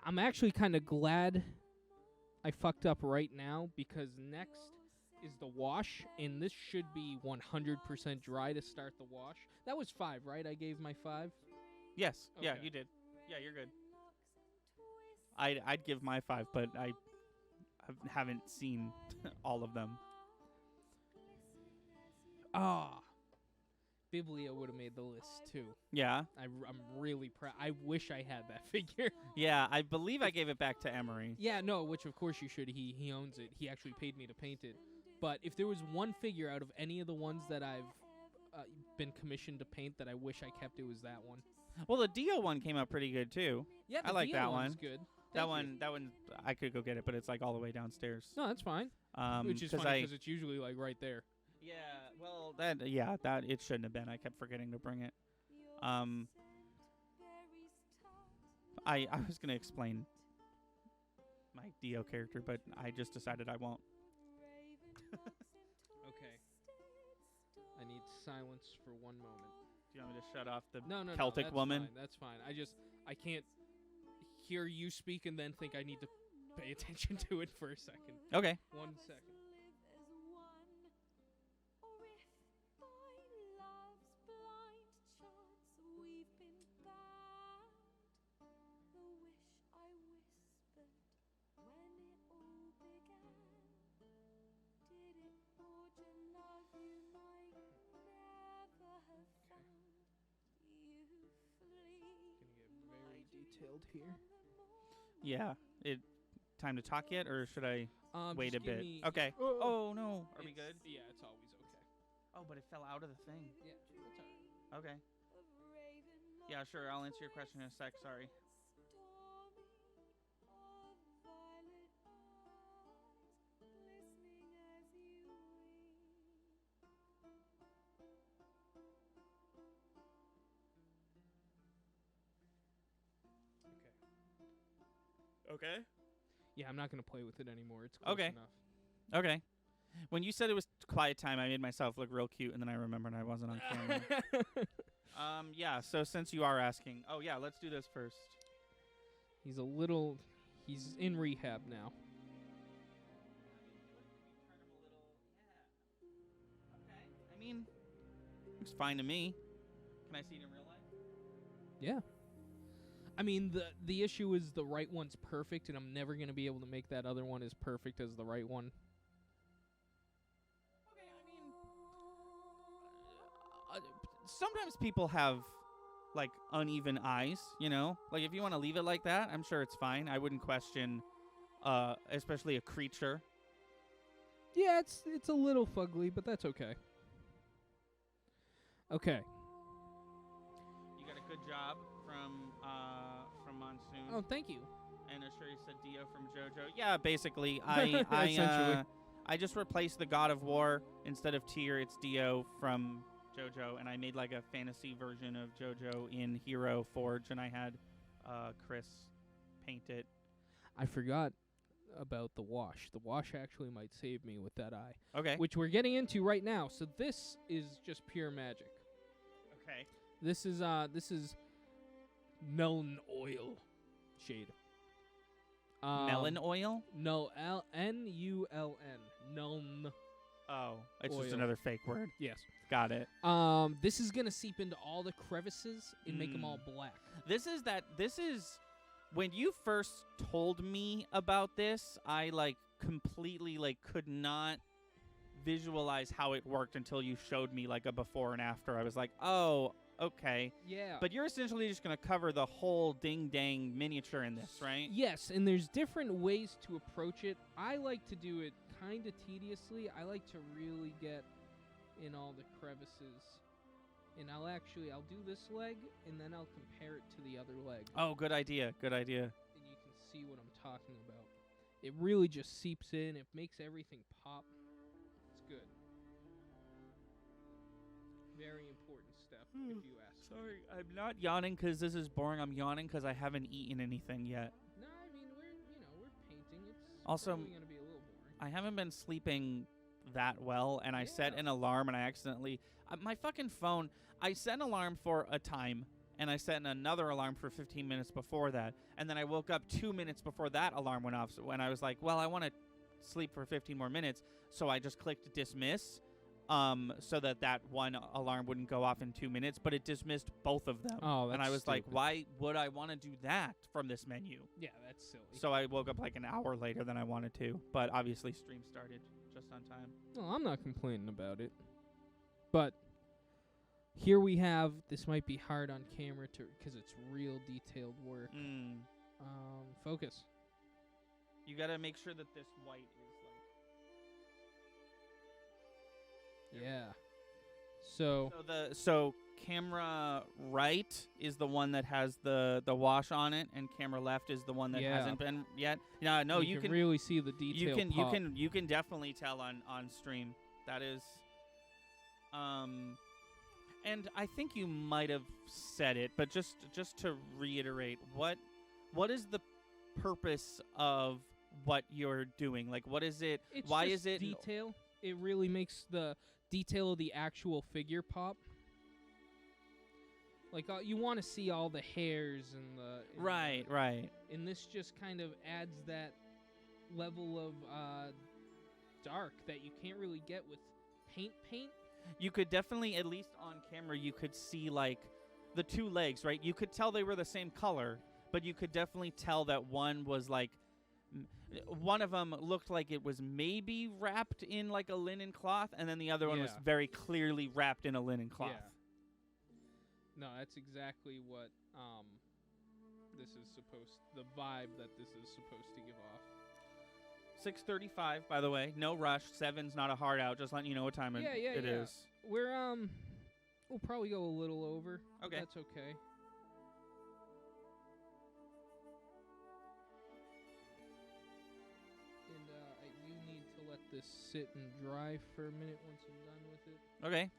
I'm actually kind of glad I fucked up right now, because next is the wash, and this should be 100% dry to start the wash. That was 5, right? I gave my 5. Yes. Yeah, Okay. you did. Yeah, you're good. I'd give my 5, but I haven't seen all of them. Biblia would have made the list too. Yeah. I'm really proud. I wish I had that figure. Yeah, I believe I gave it back to Emery. Yeah, no, which of course you should. He owns it. He actually paid me to paint it. But if there was one figure out of any of the ones that I've been commissioned to paint that I wish I kept, it was that one. Well, the Dio one came out pretty good too. Yeah, the I like Dio that one's one. good. That Thank you. one, I could go get it, but it's like all the way downstairs. No, that's fine. Which is 'cause funny because it's usually like right there. Yeah, well, that it shouldn't have been. I kept forgetting to bring it. I was gonna explain my Dio character, but I just decided I won't. Okay. I need silence for one moment. Do you want me to shut off the No, Celtic that's woman? Fine, that's fine. I can't hear you speak and then think I need to pay attention to it for a second. Okay. 1 second. Detailed here. Yeah. Time to talk yet, or should I wait a just give bit? me- Okay. Oh no. Are we It's- good? Yeah, it's always okay. Oh, but it fell out of the thing. Yeah, that's alright. Okay. Yeah, sure. I'll answer your question in a sec. Sorry. Okay. Yeah, I'm not gonna play with it anymore. It's close Okay. enough. Okay. When you said it was quiet time, I made myself look real cute, and then I remembered I wasn't on camera. Yeah, so since you are asking, let's do this first. He's in rehab now. Okay. I mean, looks fine to me. Can I see it in real life? Yeah. I mean, the issue is the right one's perfect, and I'm never gonna be able to make that other one as perfect as the right one. Okay, I mean, sometimes people have, like, uneven eyes, you know? Like, if you want to leave it like that, I'm sure it's fine. I wouldn't question, especially a creature. Yeah, it's a little fugly, but that's okay. Okay. You got a good job from Monsoon. Oh, thank you. And Ashuri said Dio from JoJo. Yeah, basically, Essentially. I just replaced the God of War. Instead of Tyr, it's Dio from JoJo, and I made like a fantasy version of JoJo in Hero Forge, and I had Chris paint it. I forgot about the wash. The wash actually might save me with that eye, Okay. which we're getting into right now. So this is just pure magic. Okay. This is melon oil shade. Melon oil? No, Nuln. Nuln. Oh, it's just Oil. another fake word. Yes. Got it. This is gonna seep into all the crevices and make them all black. This is when you first told me about this, I like completely like could not visualize how it worked until you showed me like a before and after. I was like, "Oh, okay. Yeah. But you're essentially just going to cover the whole ding-dang miniature in this, right? Yes, and there's different ways to approach it. I like to do it kind of tediously. I like to really get in all the crevices. And I'll do this leg, and then I'll compare it to the other leg. Oh, good idea. Good idea. And you can see what I'm talking about. It really just seeps in. It makes everything pop. It's good. Very important step, if you ask me. Sorry, I'm not yawning because this is boring. I'm yawning because I haven't eaten anything yet. No, I mean, we're painting. It's Also, probably going to be a little boring. I haven't been sleeping that well, and I set Yeah. an alarm, and I accidentally... my fucking phone... I set an alarm for a time, and I set another alarm for 15 minutes before that, and then I woke up 2 minutes before that alarm went off, so when I was like, well, I want to sleep for 15 more minutes, so I just clicked dismiss, so that one alarm wouldn't go off in 2 minutes, but it dismissed both of them. Oh, that's and I was like, stupid. why would I want to do that from this menu? Yeah, that's silly. So I woke up like an hour later than I wanted to, but obviously stream started just on time. Well, I'm not complaining about it. But here we have, this might be hard on camera because it's real detailed work. Focus. You gotta make sure that this white is like... Yeah. So So camera right is the one that has the wash on it, and camera left is the one that Yeah. hasn't been yet. No, you can really see the detail. you can definitely tell on stream. That is and I think you might have said it, but just to reiterate, what is the purpose of what you're doing? Like, what is it? It's why just is it detail? It really makes the detail of the actual figure pop. Like, you want to see all the hairs and right. And this just kind of adds that level of dark that you can't really get with paint. You could definitely, at least on camera, you could see like the two legs, right? You could tell they were the same color, but you could definitely tell that one was like, one of them looked like it was maybe wrapped in like a linen cloth, and then the other one was Yeah. very clearly wrapped in a linen cloth. Yeah. No, that's exactly what this is the vibe that this is supposed to give off. 6:35, by the way. No rush. 7's not a hard out. Just letting you know what time it is. We're we'll probably go a little over. but Okay. That's okay. And you need to let this sit and dry for a minute once I'm done with it. Okay.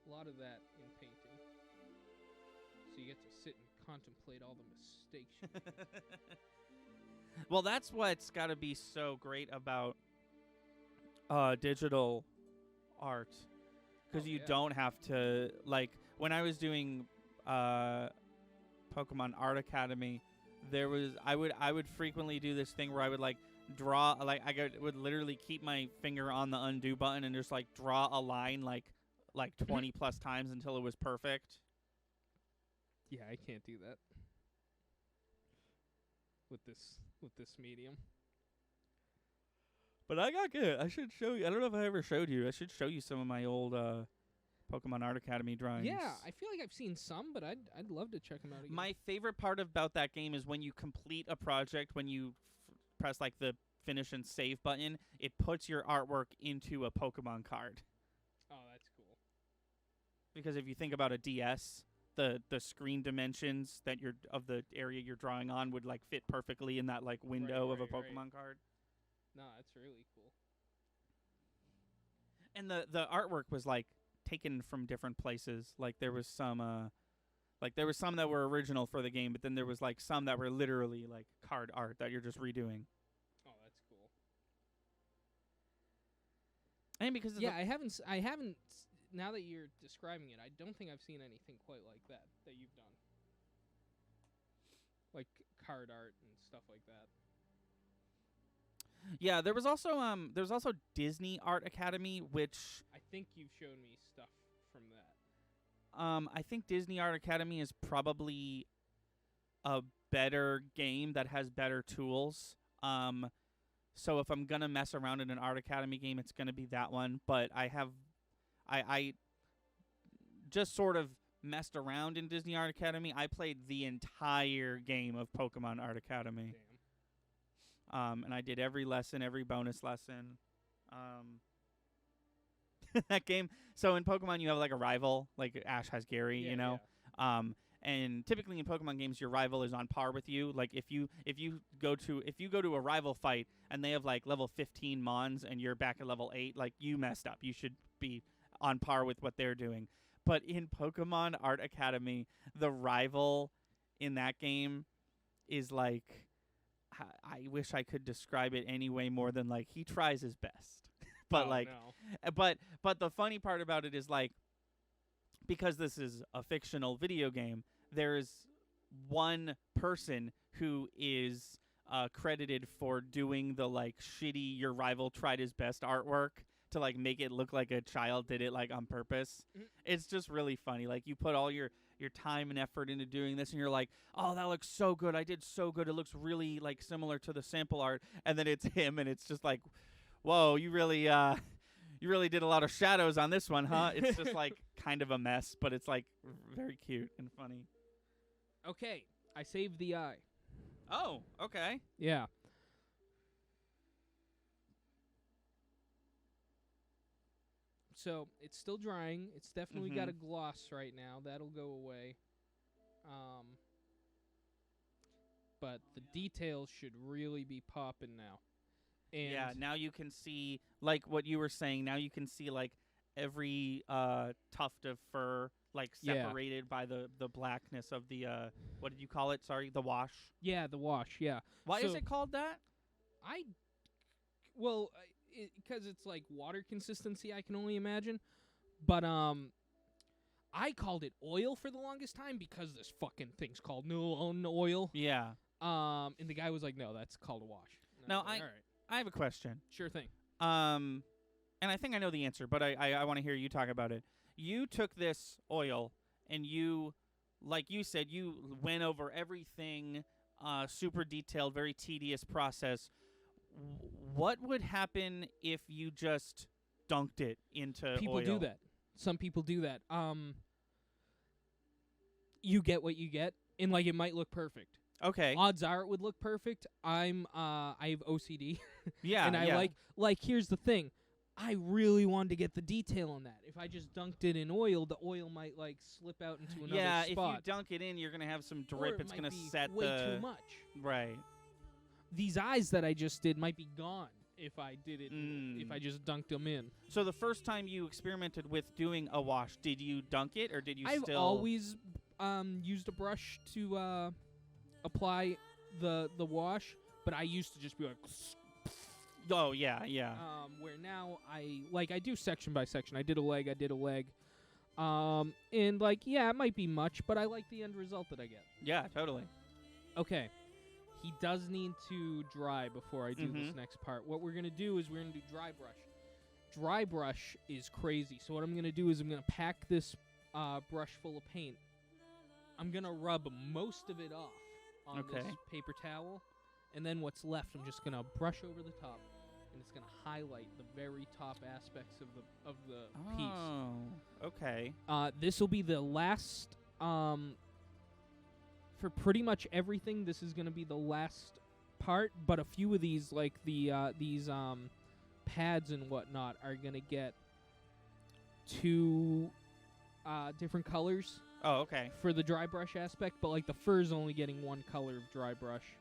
A lot of that in painting. So you get to sit and contemplate all the mistakes you made. Well, that's what's got to be so great about digital art, because you yeah. don't have to, like, when I was doing Pokemon Art Academy, I would frequently do this thing where I would like draw, like would literally keep my finger on the undo button and just like draw a line like 20 plus times until it was perfect. Yeah, I can't do that with this medium. But I got good. I should show you. I don't know if I ever showed you. I should show you some of my old Pokemon Art Academy drawings. Yeah, I feel like I've seen some, but I'd love to check them out again. My favorite part about that game is when you complete a project, when you press like the finish and save button, it puts your artwork into a Pokemon card. Oh, that's cool. Because if you think about a DS, the screen dimensions that of the area you're drawing on would like fit perfectly in that like window of a Pokemon card. No, that's really cool. And the artwork was like taken from different places. Like there was some that were original for the game, but then there was like some that were literally like card art that you're just redoing. Oh, that's cool. And because Yeah, I haven't. Now that you're describing it, I don't think I've seen anything quite like that you've done. Like card art and stuff like that. Yeah, there was also Disney Art Academy, which I think you've shown me stuff from that. I think Disney Art Academy is probably a better game that has better tools. So if I'm gonna mess around in an Art Academy game, it's gonna be that one. But I just sort of messed around in Disney Art Academy. I played the entire game of Pokemon Art Academy. Damn. And I did every lesson, every bonus lesson. That game. So in Pokemon, you have like a rival, like Ash has Gary, you know. Yeah. And typically in Pokemon games, your rival is on par with you. Like if you go to a rival fight and they have like level 15 Mons and you're back at level 8, like you messed up. You should be on par with what they're doing. But in Pokemon Art Academy, the rival in that game is like, I wish I could describe it any way more than like he tries his best. But but the funny part about it is like, because this is a fictional video game, there's one person who is credited for doing the like shitty your rival tried his best artwork to like make it look like a child did it like on purpose. Mhm. It's just really funny. Like you put all your time and effort into doing this and you're like, oh, that looks so good. I did so good. It looks really like similar to the sample art. And then it's him and it's just like, whoa, you really did a lot of shadows on this one, huh? It's just like kind of a mess, but it's like very cute and funny. Okay, I saved the eye. Oh, okay. Yeah. So it's still drying. It's definitely got a gloss right now. That'll go away. But the details should really be popping now. And yeah, now you can see, like what you were saying, now you can see like every tuft of fur like separated by the blackness of the what did you call it? Sorry, the wash. Yeah, the wash, yeah. Why is So- it called that? Because it's like water consistency, I can only imagine. But I called it oil for the longest time because this fucking thing's called no oil. Yeah. And the guy was like, "No, that's called a wash." And Now, was like, all right, I have a question. sure thing. And I think I know the answer, but I want to hear you talk about it. You took this oil and you, like you said, you went over everything, super detailed, very tedious process. What would happen if you just dunked it into People oil? do that. Some people do that. You get what you get, and like it might look perfect. Okay. Odds are it would look perfect. I have OCD, Yeah. and I yeah. like. Here's the thing. I really wanted to get the detail on that. If I just dunked it in oil, the oil might like slip out into another Yeah, spot. if you dunk it in, you're gonna have some Or drip. it It's might gonna be set way the too much. right. These eyes that I just did might be gone if I did it. If Mm. I just dunked them in. So the first time you experimented with doing a wash, did you dunk it or did you I've still? always used a brush to apply the wash, but I used to just be like. Oh yeah, yeah. Where now I do section by section. I did a leg. And like yeah, it might be much, but I like the end result that I get. Yeah, totally. Okay. He does need to dry before I do this Mhm. next part. What we're going to do is we're going to do dry brush. Dry brush is crazy. So what I'm going to do is I'm going to pack this brush full of paint. I'm going to rub most of it off on Okay. this paper towel. And then what's left, I'm just going to brush over the top. And it's going to highlight the very top aspects of the piece. Oh, okay. This will be the last for pretty much everything. This is going to be the last part, but a few of these like these pads and whatnot are going to get two different colors Oh, okay. for the dry brush aspect, but like the fur's only getting one color of dry brush.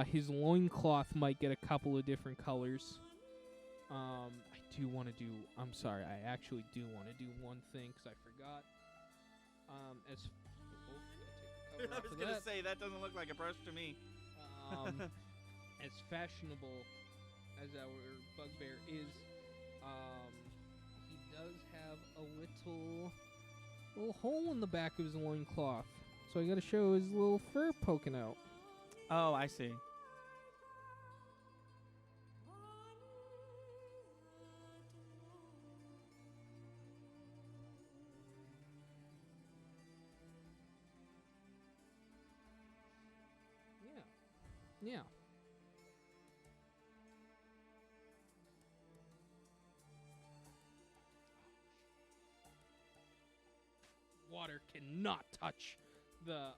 His loincloth might get a couple of different colors. I'm sorry, I actually do want to do one thing because I forgot. I was gonna say that doesn't look like a brush to me. As fashionable as our bugbear is, he does have a little hole in the back of his loincloth. So I gotta show his little fur poking out. Oh, I see. Yeah. water cannot touch the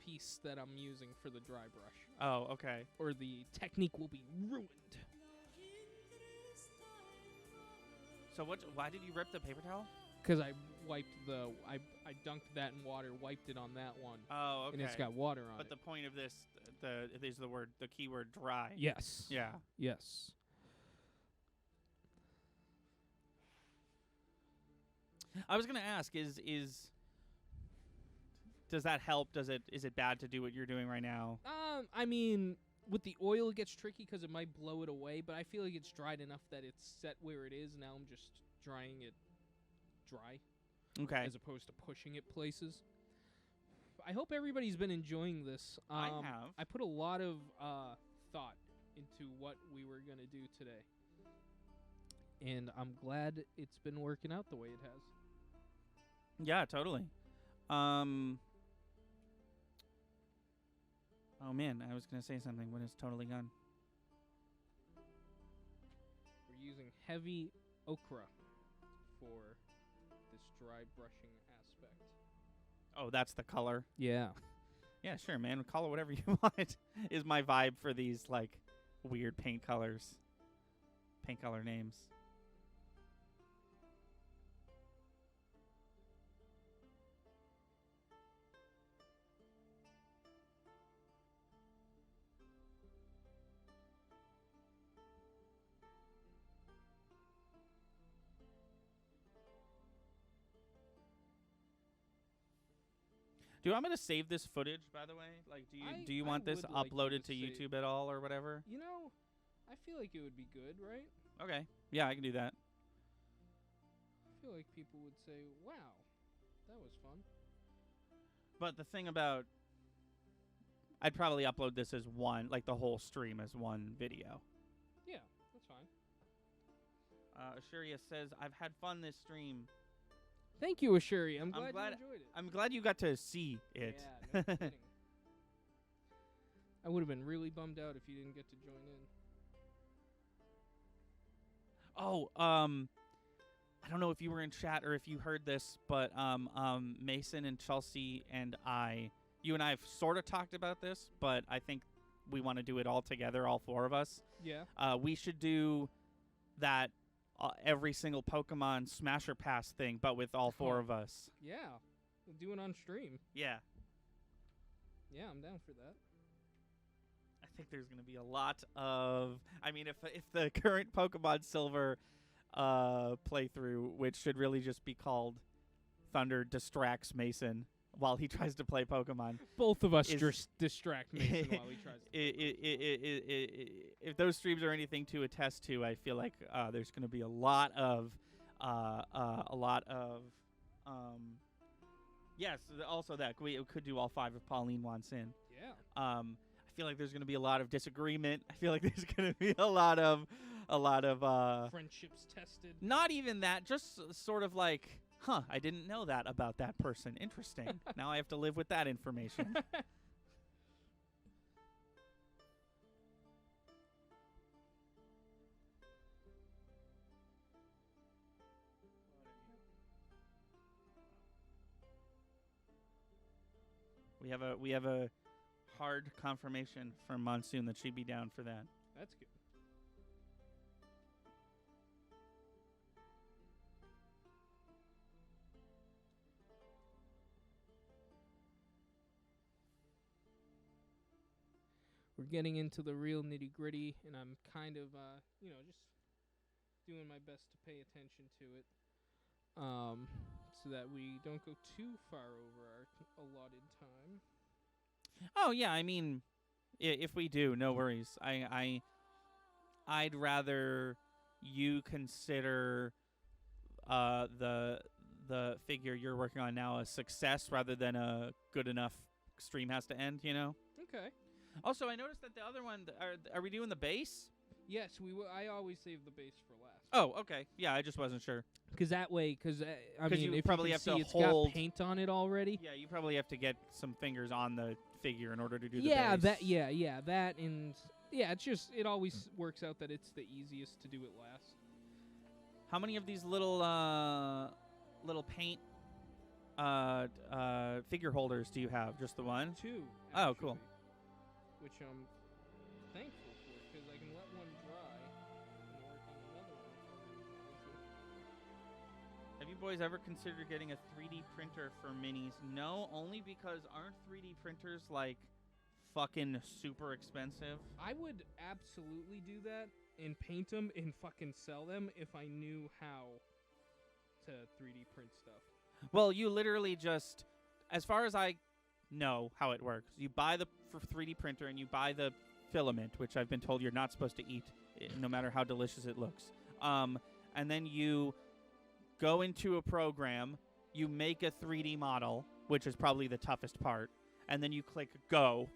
piece that I'm using for the dry brush, Oh, okay. or the technique will be ruined. So why did you rip the paper towel? Because I wiped I dunked that in water, wiped it on that one, Oh, okay. and it's got water on But it. the point of this, the keyword dry. Yes. Yeah. Yes. I was gonna ask, does that help? Is it bad to do what you're doing right now? I mean, with the oil, it gets tricky because it might blow it away, but I feel like it's dried enough that it's set where it is. Now I'm just drying it dry, Okay. as opposed to pushing it places. I hope everybody's been enjoying this. I have. I put a lot of thought into what we were gonna do today, and I'm glad it's been working out the way it has. Yeah, totally. Oh man, I was gonna say something, but it's totally gone. We're using heavy ochre for this dry brushing aspect. Oh, that's the color. Yeah. Yeah, sure, man. Call it whatever you want. Is my vibe for these like weird paint color names. Do you want me to save this footage, by the way? Like, do you want this would like you uploaded to to save- YouTube at all or whatever? You know, I feel like it would be good, right? Okay. Yeah, I can do that. I feel like people would say, wow, that was fun. But the thing about, I'd probably upload this as one, like the whole stream as one video. Yeah, that's fine. Ashuria says, I've had fun this stream. Thank you, Ashuri. I'm glad glad- you enjoyed it. I'm glad you got to see it. Yeah, no kidding. I would have been really bummed out if you didn't get to join in. Oh, I don't know if you were in chat or if you heard this, but Mason and Chelsea and you and I have sort of talked about this, but I think we want to do it all together, all four of us. Yeah. We should do that every single Pokemon Smasher Pass thing, but with all four of us. Yeah. We'll do it on stream. Yeah. Yeah, I'm down for that. I think there's going to be a lot of... I mean, if the current Pokemon Silver playthrough, which should really just be called Thunder Distracts Mason while he tries to play Pokemon. Both of us Is- just distract Mason while he tries to. If those streams are anything to attest to, I feel like there's going to be a lot of yes, also that we could do all five if Pauline wants in. Yeah. I feel like there's going to be a lot of disagreement. I feel like there's going to be a lot of Friendships tested. not even that, just sort of like, huh, I didn't know that about that person. Interesting. Now I have to live with that information. We have a hard confirmation from Monsoon that she'd be down for that. That's good. We're getting into the real nitty gritty, and I'm kind of, just doing my best to pay attention to it, so that we don't go too far over our allotted time. Oh yeah, I mean, if we do, no worries. I'd rather you consider the figure you're working on now a success rather than a good enough stream has to end. You know. Okay. Also, I noticed that the other one are we doing the base? Yes, I always save the base for last. Oh, okay. Yeah, I just wasn't sure. Because that way, I 'Cause mean, you if probably you have can to see, it's hold- got paint on it already. Yeah, you probably have to get some fingers on the figure in order to do the Yeah, base. that, and it's just it always works out that it's the easiest to do it last. How many of these little paint figure holders do you have? Just the one? 2. Oh, cool. Actually, which I'm thankful for because I can let one dry and work on another one if I really wanted to. Have you boys ever considered getting a 3D printer for minis? No, only because aren't 3D printers like fucking super expensive? I would absolutely do that and paint them and fucking sell them if I knew how to 3D print stuff. Well, you literally just, as far as I know how it works, you buy the 3D printer and you buy the filament, which I've been told you're not supposed to eat, no matter how delicious it looks. And then you go into a program, you make a 3D model, which is probably the toughest part, and then you click go,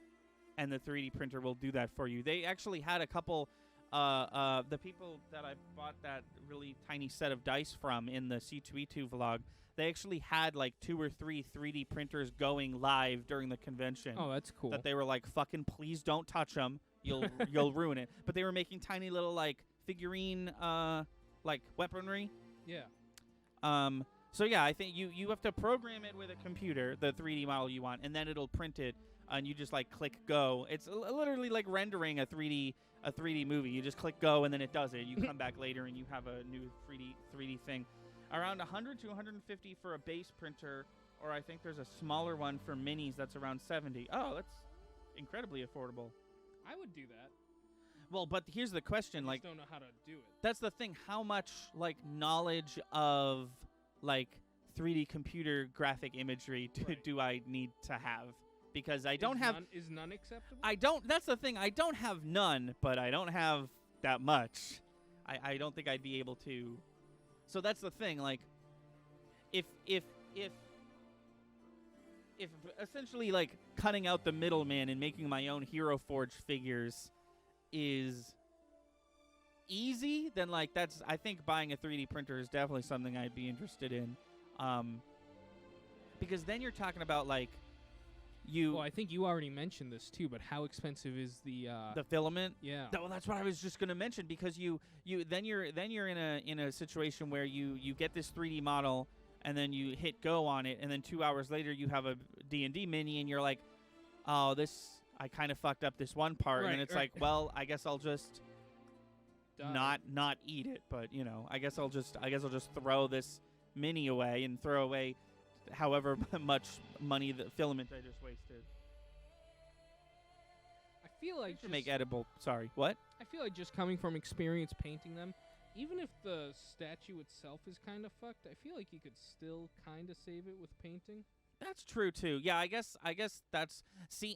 and the 3D printer will do that for you. They actually had a couple, the people that I bought that really tiny set of dice from in the C2E2 vlog, they actually had like 2 or 3 3D printers going live during the convention. Oh, that's cool. That they were like, fucking please don't touch them. You'll ruin it. But they were making tiny little like figurine like weaponry. Yeah. So yeah, I think you have to program it with a computer, the 3D model you want, and then it'll print it, and you just like click go. It's literally like rendering a 3D movie. You just click go, and then it does it. You come back later, and you have a new 3D thing. Around 100 to 150 for a base printer, or I think there's a smaller one for minis that's around 70. Oh, that's incredibly affordable. I would do that. Well, but here's the question, I like, just don't know how to do it. that's the thing. How much like knowledge of like 3D computer graphic imagery do I need to have? Because I don't have. Is none acceptable? I don't. That's the thing. I don't have none, but I don't have that much. I don't think I'd be able to. So that's the thing. Like, if essentially like cutting out the middleman and making my own Hero Forge figures is easy, then like I think buying a 3D printer is definitely something I'd be interested in. Because then you're talking about like Well, I think you already mentioned this too, but how expensive is the filament? Yeah. Well, that's what I was just gonna mention, because you're in a situation where you get this 3D model and then you hit go on it, and then 2 hours later you have a D&D mini, and you're like, oh, I kind of fucked up this one part, and it's like, well, I guess I'll just not eat it, but you know, I guess I'll just throw this mini away and throw away however much money the filament I just wasted. I feel like To make edible. Sorry, what? I feel like just coming from experience painting them, even if the statue itself is kind of fucked, I feel like you could still kind of save it with painting. That's true too. Yeah, I guess that's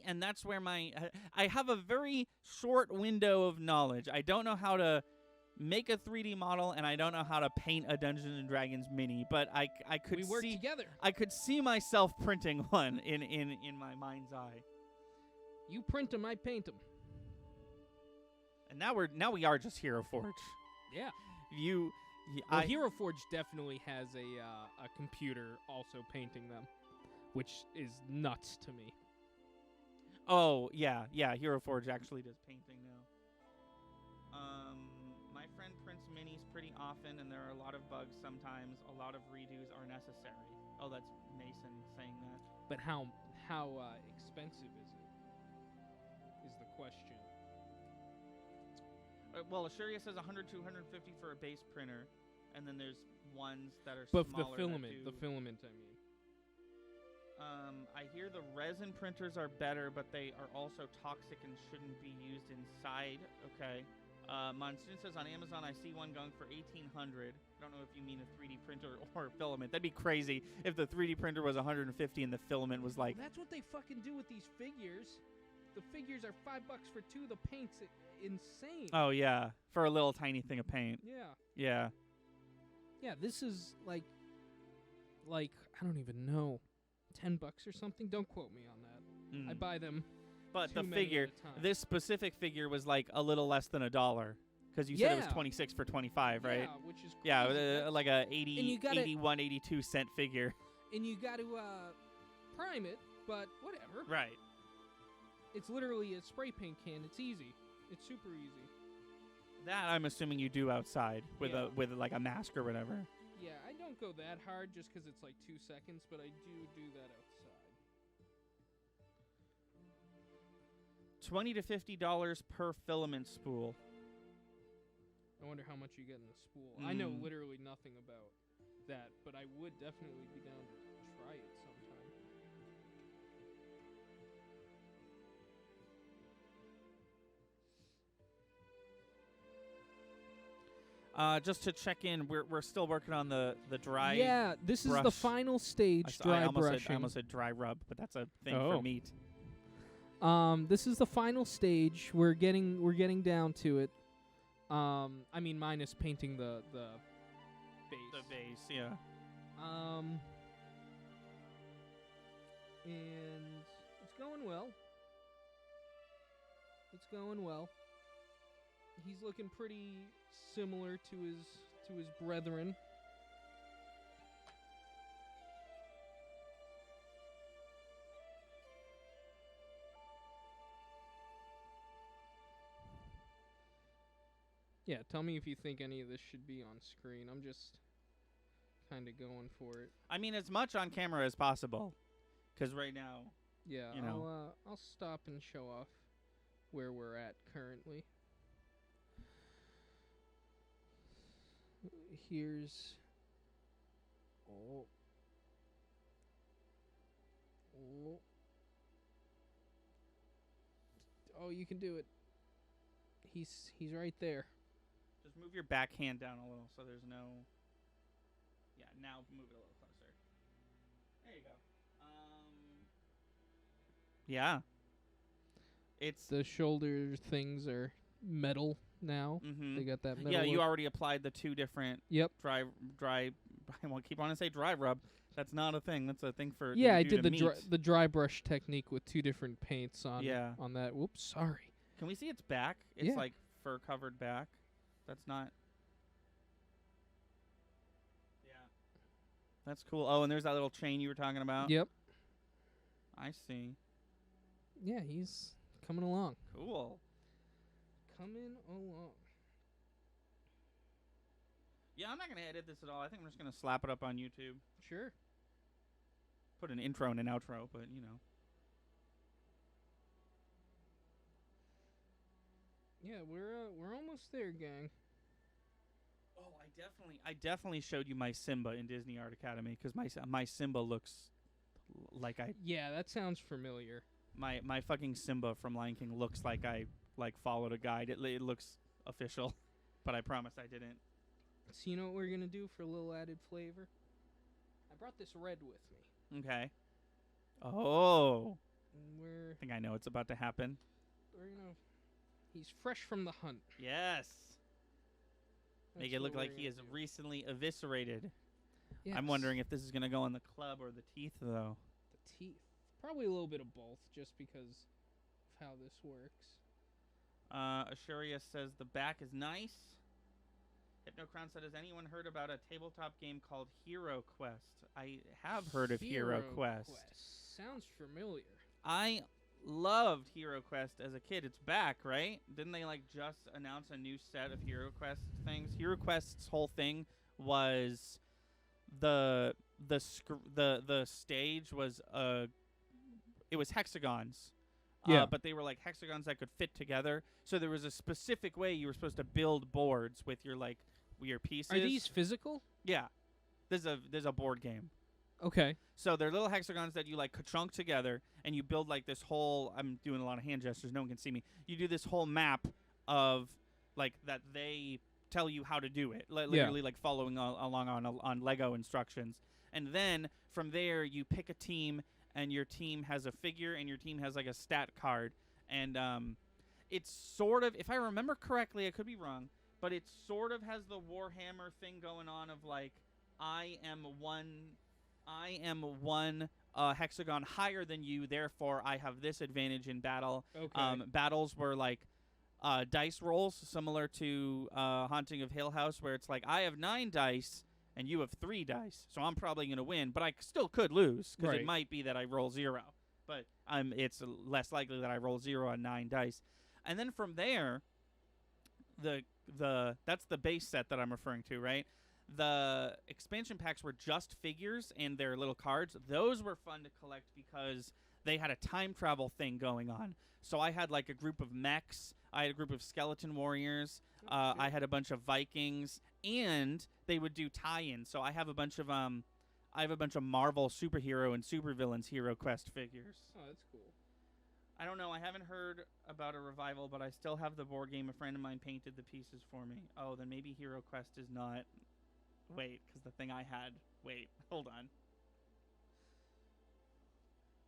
and that's where I have a very short window of knowledge. I don't know how to make a 3D model, and I don't know how to paint a Dungeons and Dragons mini, but I could we work together. I could see myself printing one in my mind's eye. You print them, I paint them. And now we are just Hero Forge. Yeah. Well, Hero Forge definitely has a computer also painting them, which is nuts to me. Oh, yeah, Hero Forge actually does painting now. My friend prints minis pretty often, and there are a lot of bugs sometimes. A lot of redos are necessary. Oh, that's Mason saying that. But how expensive is it? Is the question. Well, Ashuria says 100 to 150 for a base printer, and then there's ones that are But smaller. the filament, I mean. I hear the resin printers are better, but they are also toxic and shouldn't be used inside. Okay. Monsoon says on Amazon I see one going for $1,800. I don't know if you mean a 3D printer or filament. That'd be crazy if the 3D printer was $150 and the filament was like. Well, that's what they fucking do with these figures. The figures are $5 for 2. The paint's insane. Oh yeah, for a little tiny thing of paint. Yeah. Yeah. Yeah, this is like I don't even know, $10 or something. Don't quote me on that. I buy them. But too the many figure, at a time. this specific figure was like a little less than $1, because you said it was 26 for 25, right? Yeah, which is crazy. Yeah, like a 80, And you gotta- 81, 82 cent figure. And you got to prime it, but whatever. Right. It's literally a spray paint can. It's easy. It's super easy. That I'm assuming you do outside with Yeah. with like a mask or whatever. Yeah, I don't don't go that hard just because it's like 2 seconds, but I do that outside. $20 to $50 per filament spool. I wonder how much you get in the spool. I know Mm. literally nothing about that, but I would definitely be down to try it sometime. Just to check in, we're still working on the dry. Yeah, this is the brush. final stage, I dry almost brushing. said, I almost said dry rub, but that's a thing Oh. for meat. This is the final stage. We're getting down to it. I mean, minus painting the base. The base, yeah. And it's going well. It's going well. He's looking pretty similar to his brethren. Yeah, tell me if you think any of this should be on screen. I'm just kind of going for it. I mean, as much on camera as possible, because right now, Yeah, you know. I'll stop and show off where we're at currently. Here's oh. Oh, you can do it. He's right there. just move your back hand down a little so there's no. Yeah, now move it a little closer. There you go. Yeah. It's. The shoulder things are metal now. Mm-hmm. They got that metal. Yeah, you look. already applied the two different. Yep. Dry. I won't keep on to say dry rub. That's not a thing. That's a thing for. Yeah, I you do did to the dry brush technique with two different paints on Yeah. on that. Whoops, sorry. Can we see its back? It's Yeah. like fur covered back. That's not. Yeah. That's cool. Oh, and there's that little chain you were talking about. Yep. I see. Yeah, he's coming along. Cool. Coming along. Yeah, I'm not gonna edit this at all. I think I'm just gonna slap it up on YouTube. Sure. Put an intro and an outro, but you know. Yeah, we're almost there, gang. Oh, I definitely showed you my Simba in Disney Art Academy because my Simba looks like Yeah, that sounds familiar. my fucking Simba from Lion King looks like I followed a guide. It looks official, but I promise I didn't. So you know what we're gonna do for a little added flavor? I brought this red with me. Okay. Oh, And we're I think I know what's about to happen. gonna. He's fresh from the hunt. Yes. Make That's it look what like we're he gonna is do. recently eviscerated. Yes. I'm wondering if this is gonna go in the club or the teeth, though. The teeth. Probably a little bit of both, just because of how this works. Ashuria says the back is nice. Hypnocrown said, has anyone heard about a tabletop game called Hero Quest? I have heard of Hero Quest. Sounds familiar. I loved Hero Quest as a kid. It's back, right? Didn't they just announce a new set of Hero Quest things? Hero Quest's whole thing was the stage was it was hexagons. Yeah. But they were like hexagons that could fit together. So there was a specific way you were supposed to build boards with your pieces. Are these physical? Yeah. There's a board game. Okay. So they're little hexagons that you chunk together, and you build this whole. I'm doing a lot of hand gestures. No one can see me. You do this whole map of that they tell you how to do it. Literally following along on Lego instructions, and then from there you pick a team, and your team has a figure, and your team has a stat card, and it's sort of, if I remember correctly, I could be wrong, but it sort of has the Warhammer thing going on of I am one hexagon higher than you, therefore I have this advantage in battle. Okay. Battles were dice rolls, similar to Haunting of Hill House, where it's I have 9 dice and you have 3 dice, so I'm probably going to win, but I still could lose, because Right. it might be that I roll 0. But it's less likely that I roll 0 on 9 dice. And then from there, that's the base set that I'm referring to, right? the expansion packs were just figures and their little cards. Those were fun to collect because they had a time travel thing going on. So I had like a group of mechs, I had a group of skeleton warriors, I had a bunch of Vikings, and they would do tie-ins. So I have a bunch of Marvel superhero and supervillains Hero Quest figures. Oh, that's cool. I don't know. I haven't heard about a revival, but I still have the board game. A friend of mine painted the pieces for me. Oh, then maybe Hero Quest is not. Wait, because the thing I had. Wait, hold on.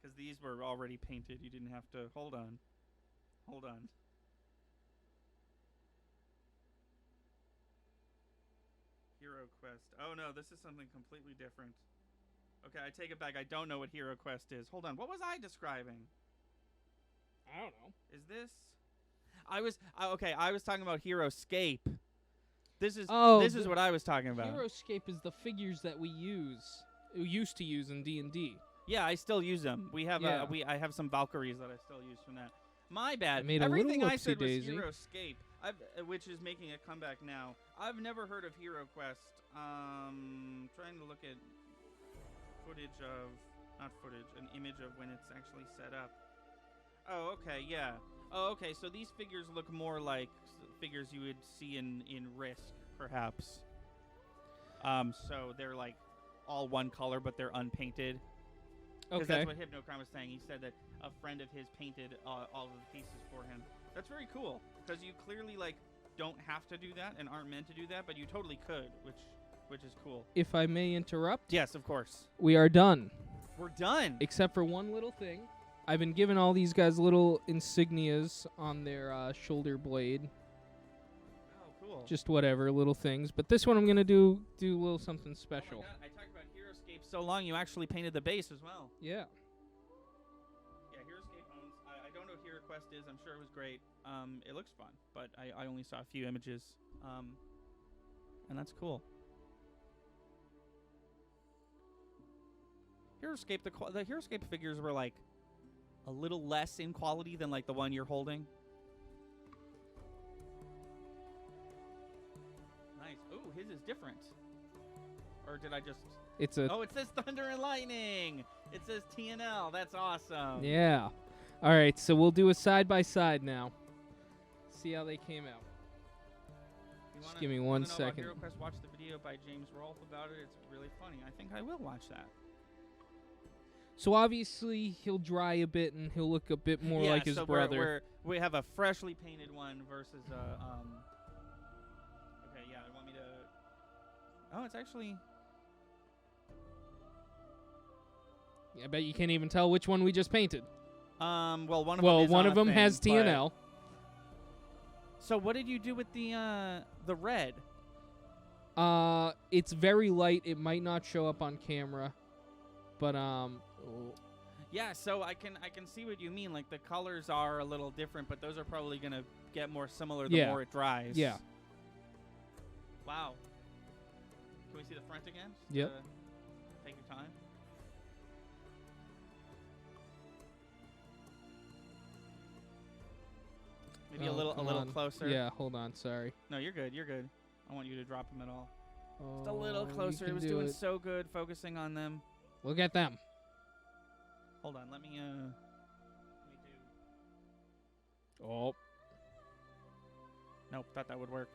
Because these were already painted. You didn't have to. Hold on. Hold on. Hero Quest. Oh, no, this is something completely different. Okay, I take it back. I don't know what Hero Quest is. Hold on. What was I describing? I don't know. Is this? I was talking about Heroescape. This is what I was talking about. Heroescape is the figures that we used to use in D&D. Yeah, I still use them. We have Yeah. I have some Valkyries that I still use from that. My bad. I made a Everything little I said was whoopsie-daisy. Heroescape, which is making a comeback now. I've never heard of Hero Quest. Trying to look at an image of when it's actually set up. Oh, okay, yeah. Oh, okay, so these figures look more like figures you would see in Risk, perhaps. So they're like all one color, but they're unpainted. Because Okay. that's what Hypnocron was saying. He said that a friend of his painted all of the pieces for him. That's very cool, because you clearly like don't have to do that and aren't meant to do that, but you totally could, which is cool. If I may interrupt, Yes, of course. we are done. We're done. Except for one little thing. I've been giving all these guys little insignias on their shoulder blade. Oh, cool. Just whatever, little things. But this one I'm going to do a little something Oh special. my God, I talked about Heroescape so long, you actually painted the base as well. Yeah. Yeah, Heroescape owns. I don't know what Hero Quest is. I'm sure it was great. It looks fun, but I only saw a few images. And that's cool. Heroescape, the Heroescape figures were like a little less in quality than like the one you're holding. Nice. Ooh, his is different. Or did I just? It's a Oh, it says Thunder and Lightning. It says TNL. That's awesome. Yeah. All right, so we'll do a side by side now. See how they came out. Just give me You one wanna know about second. Hero Quest, watch the video by James Rolfe about it. It's really funny. I think I will watch that. So obviously he'll dry a bit and he'll look a bit more Yeah, like his so brother. we have a freshly painted one versus Okay, yeah, I want me to. Oh, it's actually. I bet you can't even tell which one we just painted. Well, one of them. Well, is one on of a them thing, has but- TNL. So what did you do with the red? It's very light. It might not show up on camera, but Yeah, so I can see what you mean. Like the colors are a little different, but those are probably gonna get more similar the Yeah. more it dries. Yeah. Wow. Can we see the front again? Just, Yep. Take your time. Maybe a Oh, little come on. closer. Yeah, hold on. Sorry. No, you're good. You're good. I want you to drop them at all. Just a Oh, little you closer. It can was do doing it. so good focusing on them. Look at them. Hold on. Let me do. Oh. Nope. Thought that would work.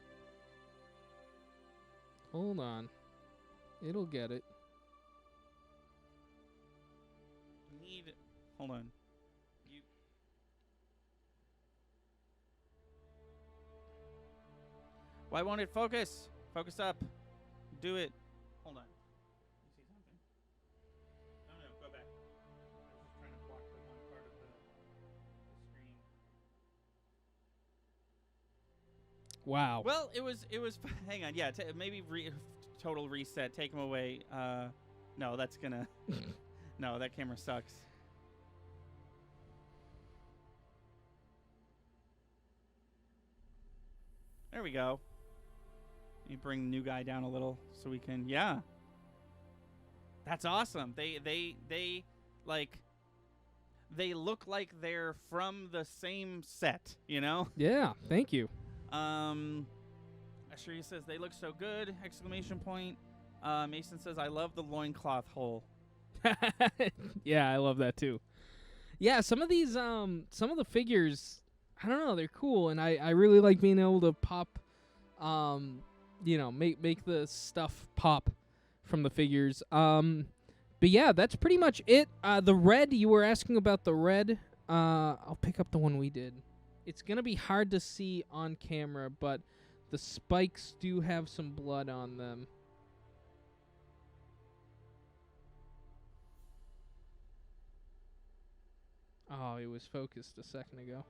Hold on. It'll get it. Need. Hold on. You. Why won't it focus? Focus up. Do it. Hold on. You see something? No, go back. I was just trying to block the one part of the screen. Wow. Well, it was. Hang on. Yeah. Maybe total reset. Take them away. No, that's gonna. No, that camera sucks. There we go. You bring the new guy down a little so we can. Yeah. That's awesome. They look like they're from the same set, you know? Yeah, thank you. I Asheria says they look so good! Exclamation point. Mason says I love the loincloth hole. Yeah, I love that too. Yeah, some of these some of the figures, I don't know, they're cool, and I really like being able to pop make the stuff pop from the figures. But yeah, that's pretty much it. The red, you were asking about the red. I'll pick up the one we did. It's going to be hard to see on camera, but the spikes do have some blood on them. Oh, it was focused a second ago.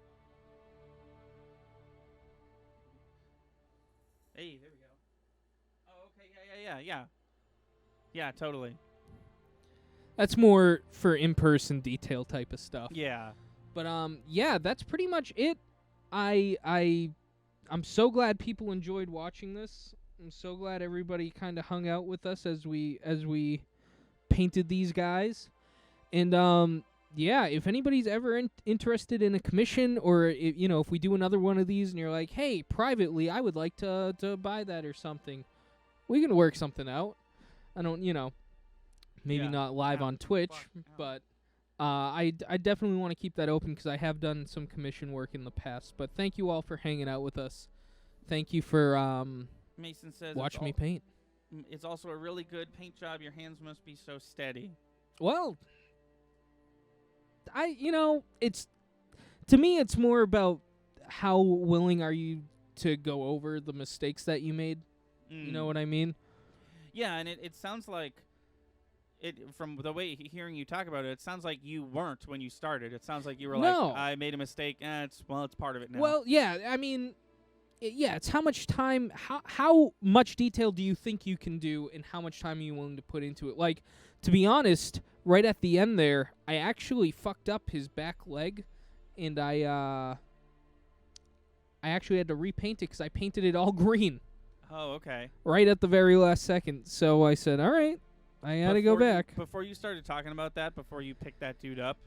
Hey, there we go. Oh, okay, yeah. Yeah, totally. That's more for in-person detail type of stuff. Yeah. But yeah, that's pretty much it. I'm so glad people enjoyed watching this. I'm so glad everybody kind of hung out with us as we painted these guys. And yeah, if anybody's ever interested in a commission, or if we do another one of these and you're like, hey, privately, I would like to buy that or something, we can work something out. I don't, maybe not live on Twitch, but I definitely want to keep that open because I have done some commission work in the past. But thank you all for hanging out with us. Thank you for Mason says watching me paint. It's also a really good paint job. Your hands must be so steady. Well, it's, to me, it's more about how willing are you to go over the mistakes that you made. You know what I mean? Yeah, and it sounds like from the way hearing you talk about it, it sounds like you weren't when you started. It sounds like you were like, I made a mistake. It's part of it now. Well, yeah, I mean, it's how much time, how much detail do you think you can do, and how much time are you willing to put into it? Like, to be honest, right at the end there, I actually fucked up his back leg, and I actually had to repaint it because I painted it all green. Oh, okay. Right at the very last second. So I said, all right, I got to go back. Before you started talking about that, before you picked that dude up,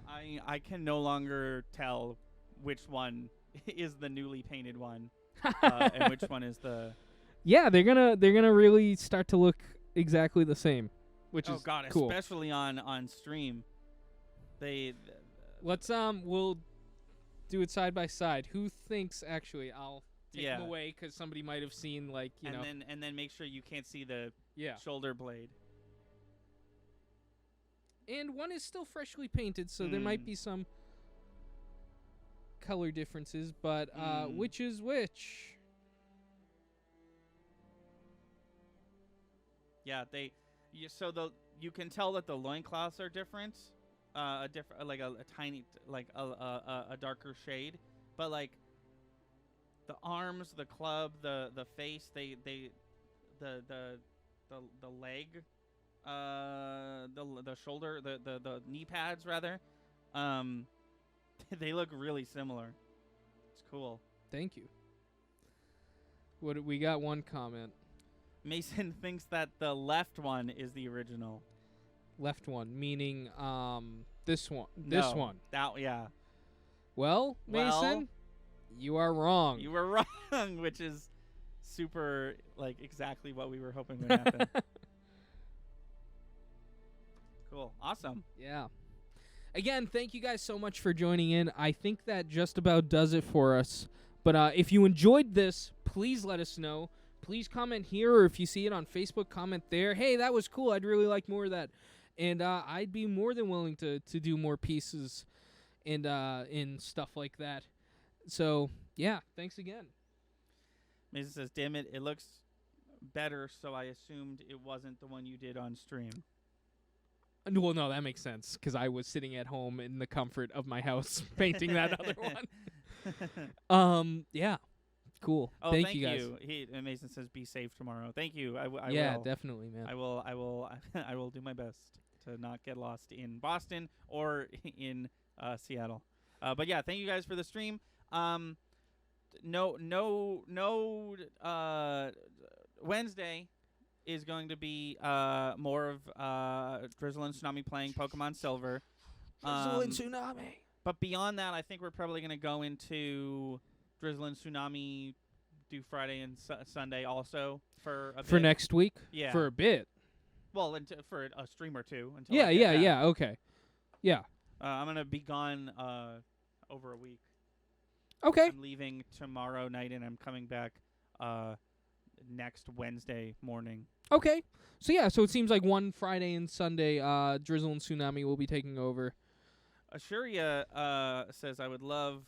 I can no longer tell which one is the newly painted one and which one is the... Yeah, they're gonna really start to look exactly the same, which is cool. Especially on stream. Let's we'll do it side by side. Who thinks actually? I'll take them away because somebody might have seen and then make sure you can't see the shoulder blade. And one is still freshly painted, so there might be some color differences, but which is which? Yeah, you can tell that the loincloths are different, a tiny, a darker shade, but like the arms, the club, the face, the leg, the shoulder, the knee pads rather, they look really similar. It's cool. Thank you. We got one comment. Mason thinks that the left one is the original. Left one, meaning this one. This one. Yeah. Well, Mason, you are wrong. You were wrong, which is super, exactly what we were hoping would happen. Cool. Awesome. Yeah. Again, thank you guys so much for joining in. I think that just about does it for us. But if you enjoyed this, please let us know. Please comment here, or if you see it on Facebook, comment there. Hey, that was cool. I'd really like more of that. And I'd be more than willing to do more pieces and stuff like that. So, yeah, thanks again. Mason says, damn it, it looks better, so I assumed it wasn't the one you did on stream. Well, no, that makes sense, because I was sitting at home in the comfort of my house painting that other one. Yeah. Cool. Oh, thank you guys. Mason says, "Be safe tomorrow." Thank you. I will. Definitely, man. I will. I will do my best to not get lost in Boston or in Seattle. But yeah, thank you guys for the stream. Wednesday is going to be more of Drizzle and Tsunami playing Pokemon Silver. Drizzle and Tsunami. But beyond that, I think we're probably going to go into Drizzle and Tsunami do Friday and Sunday also for a For bit. next week? Yeah. For a bit. Well, for a stream or two. Until Yeah, I get back. yeah. Okay. Yeah. I'm gonna be gone over a week. Okay. I'm leaving tomorrow night and I'm coming back next Wednesday morning. Okay. So yeah, so it seems like one Friday and Sunday, Drizzle and Tsunami will be taking over. Ashuria says I would love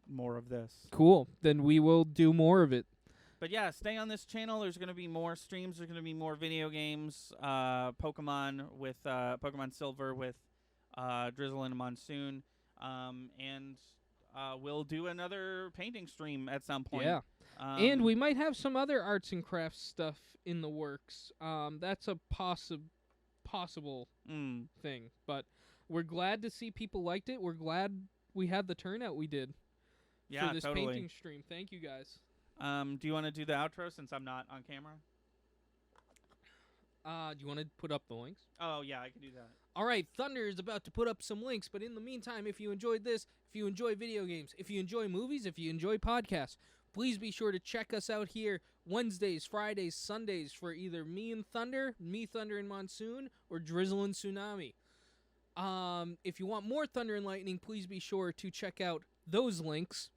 more of this. Cool. Then we will do more of it. But yeah, stay on this channel. There's going to be more streams. There's going to be more video games. Pokemon with Pokemon Silver with Drizzle and Monsoon. And we'll do another painting stream at some point. Yeah. And we might have some other arts and crafts stuff in the works. That's a possible thing. But we're glad to see people liked it. We're glad we had the turnout we did for this painting stream. Thank you, guys. Do you want to do the outro since I'm not on camera? Do you want to put up the links? Oh, yeah, I can do that. All right, Thunder is about to put up some links, but in the meantime, if you enjoyed this, if you enjoy video games, if you enjoy movies, if you enjoy podcasts, please be sure to check us out here Wednesdays, Fridays, Sundays for either me, Thunder and Monsoon, or Drizzle and Tsunami. If you want more Thunder and Lightning, please be sure to check out those links.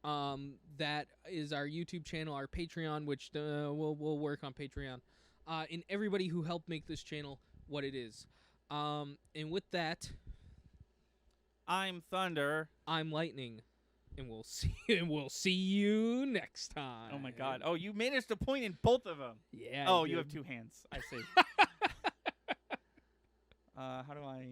That is our YouTube channel, our Patreon, which we'll work on Patreon. And everybody who helped make this channel what it is. And with that, I'm Thunder. I'm Lightning, and we'll see you next time. Oh my God! Oh, you managed to point in both of them. Yeah. Oh, you have two hands. I see. How do I?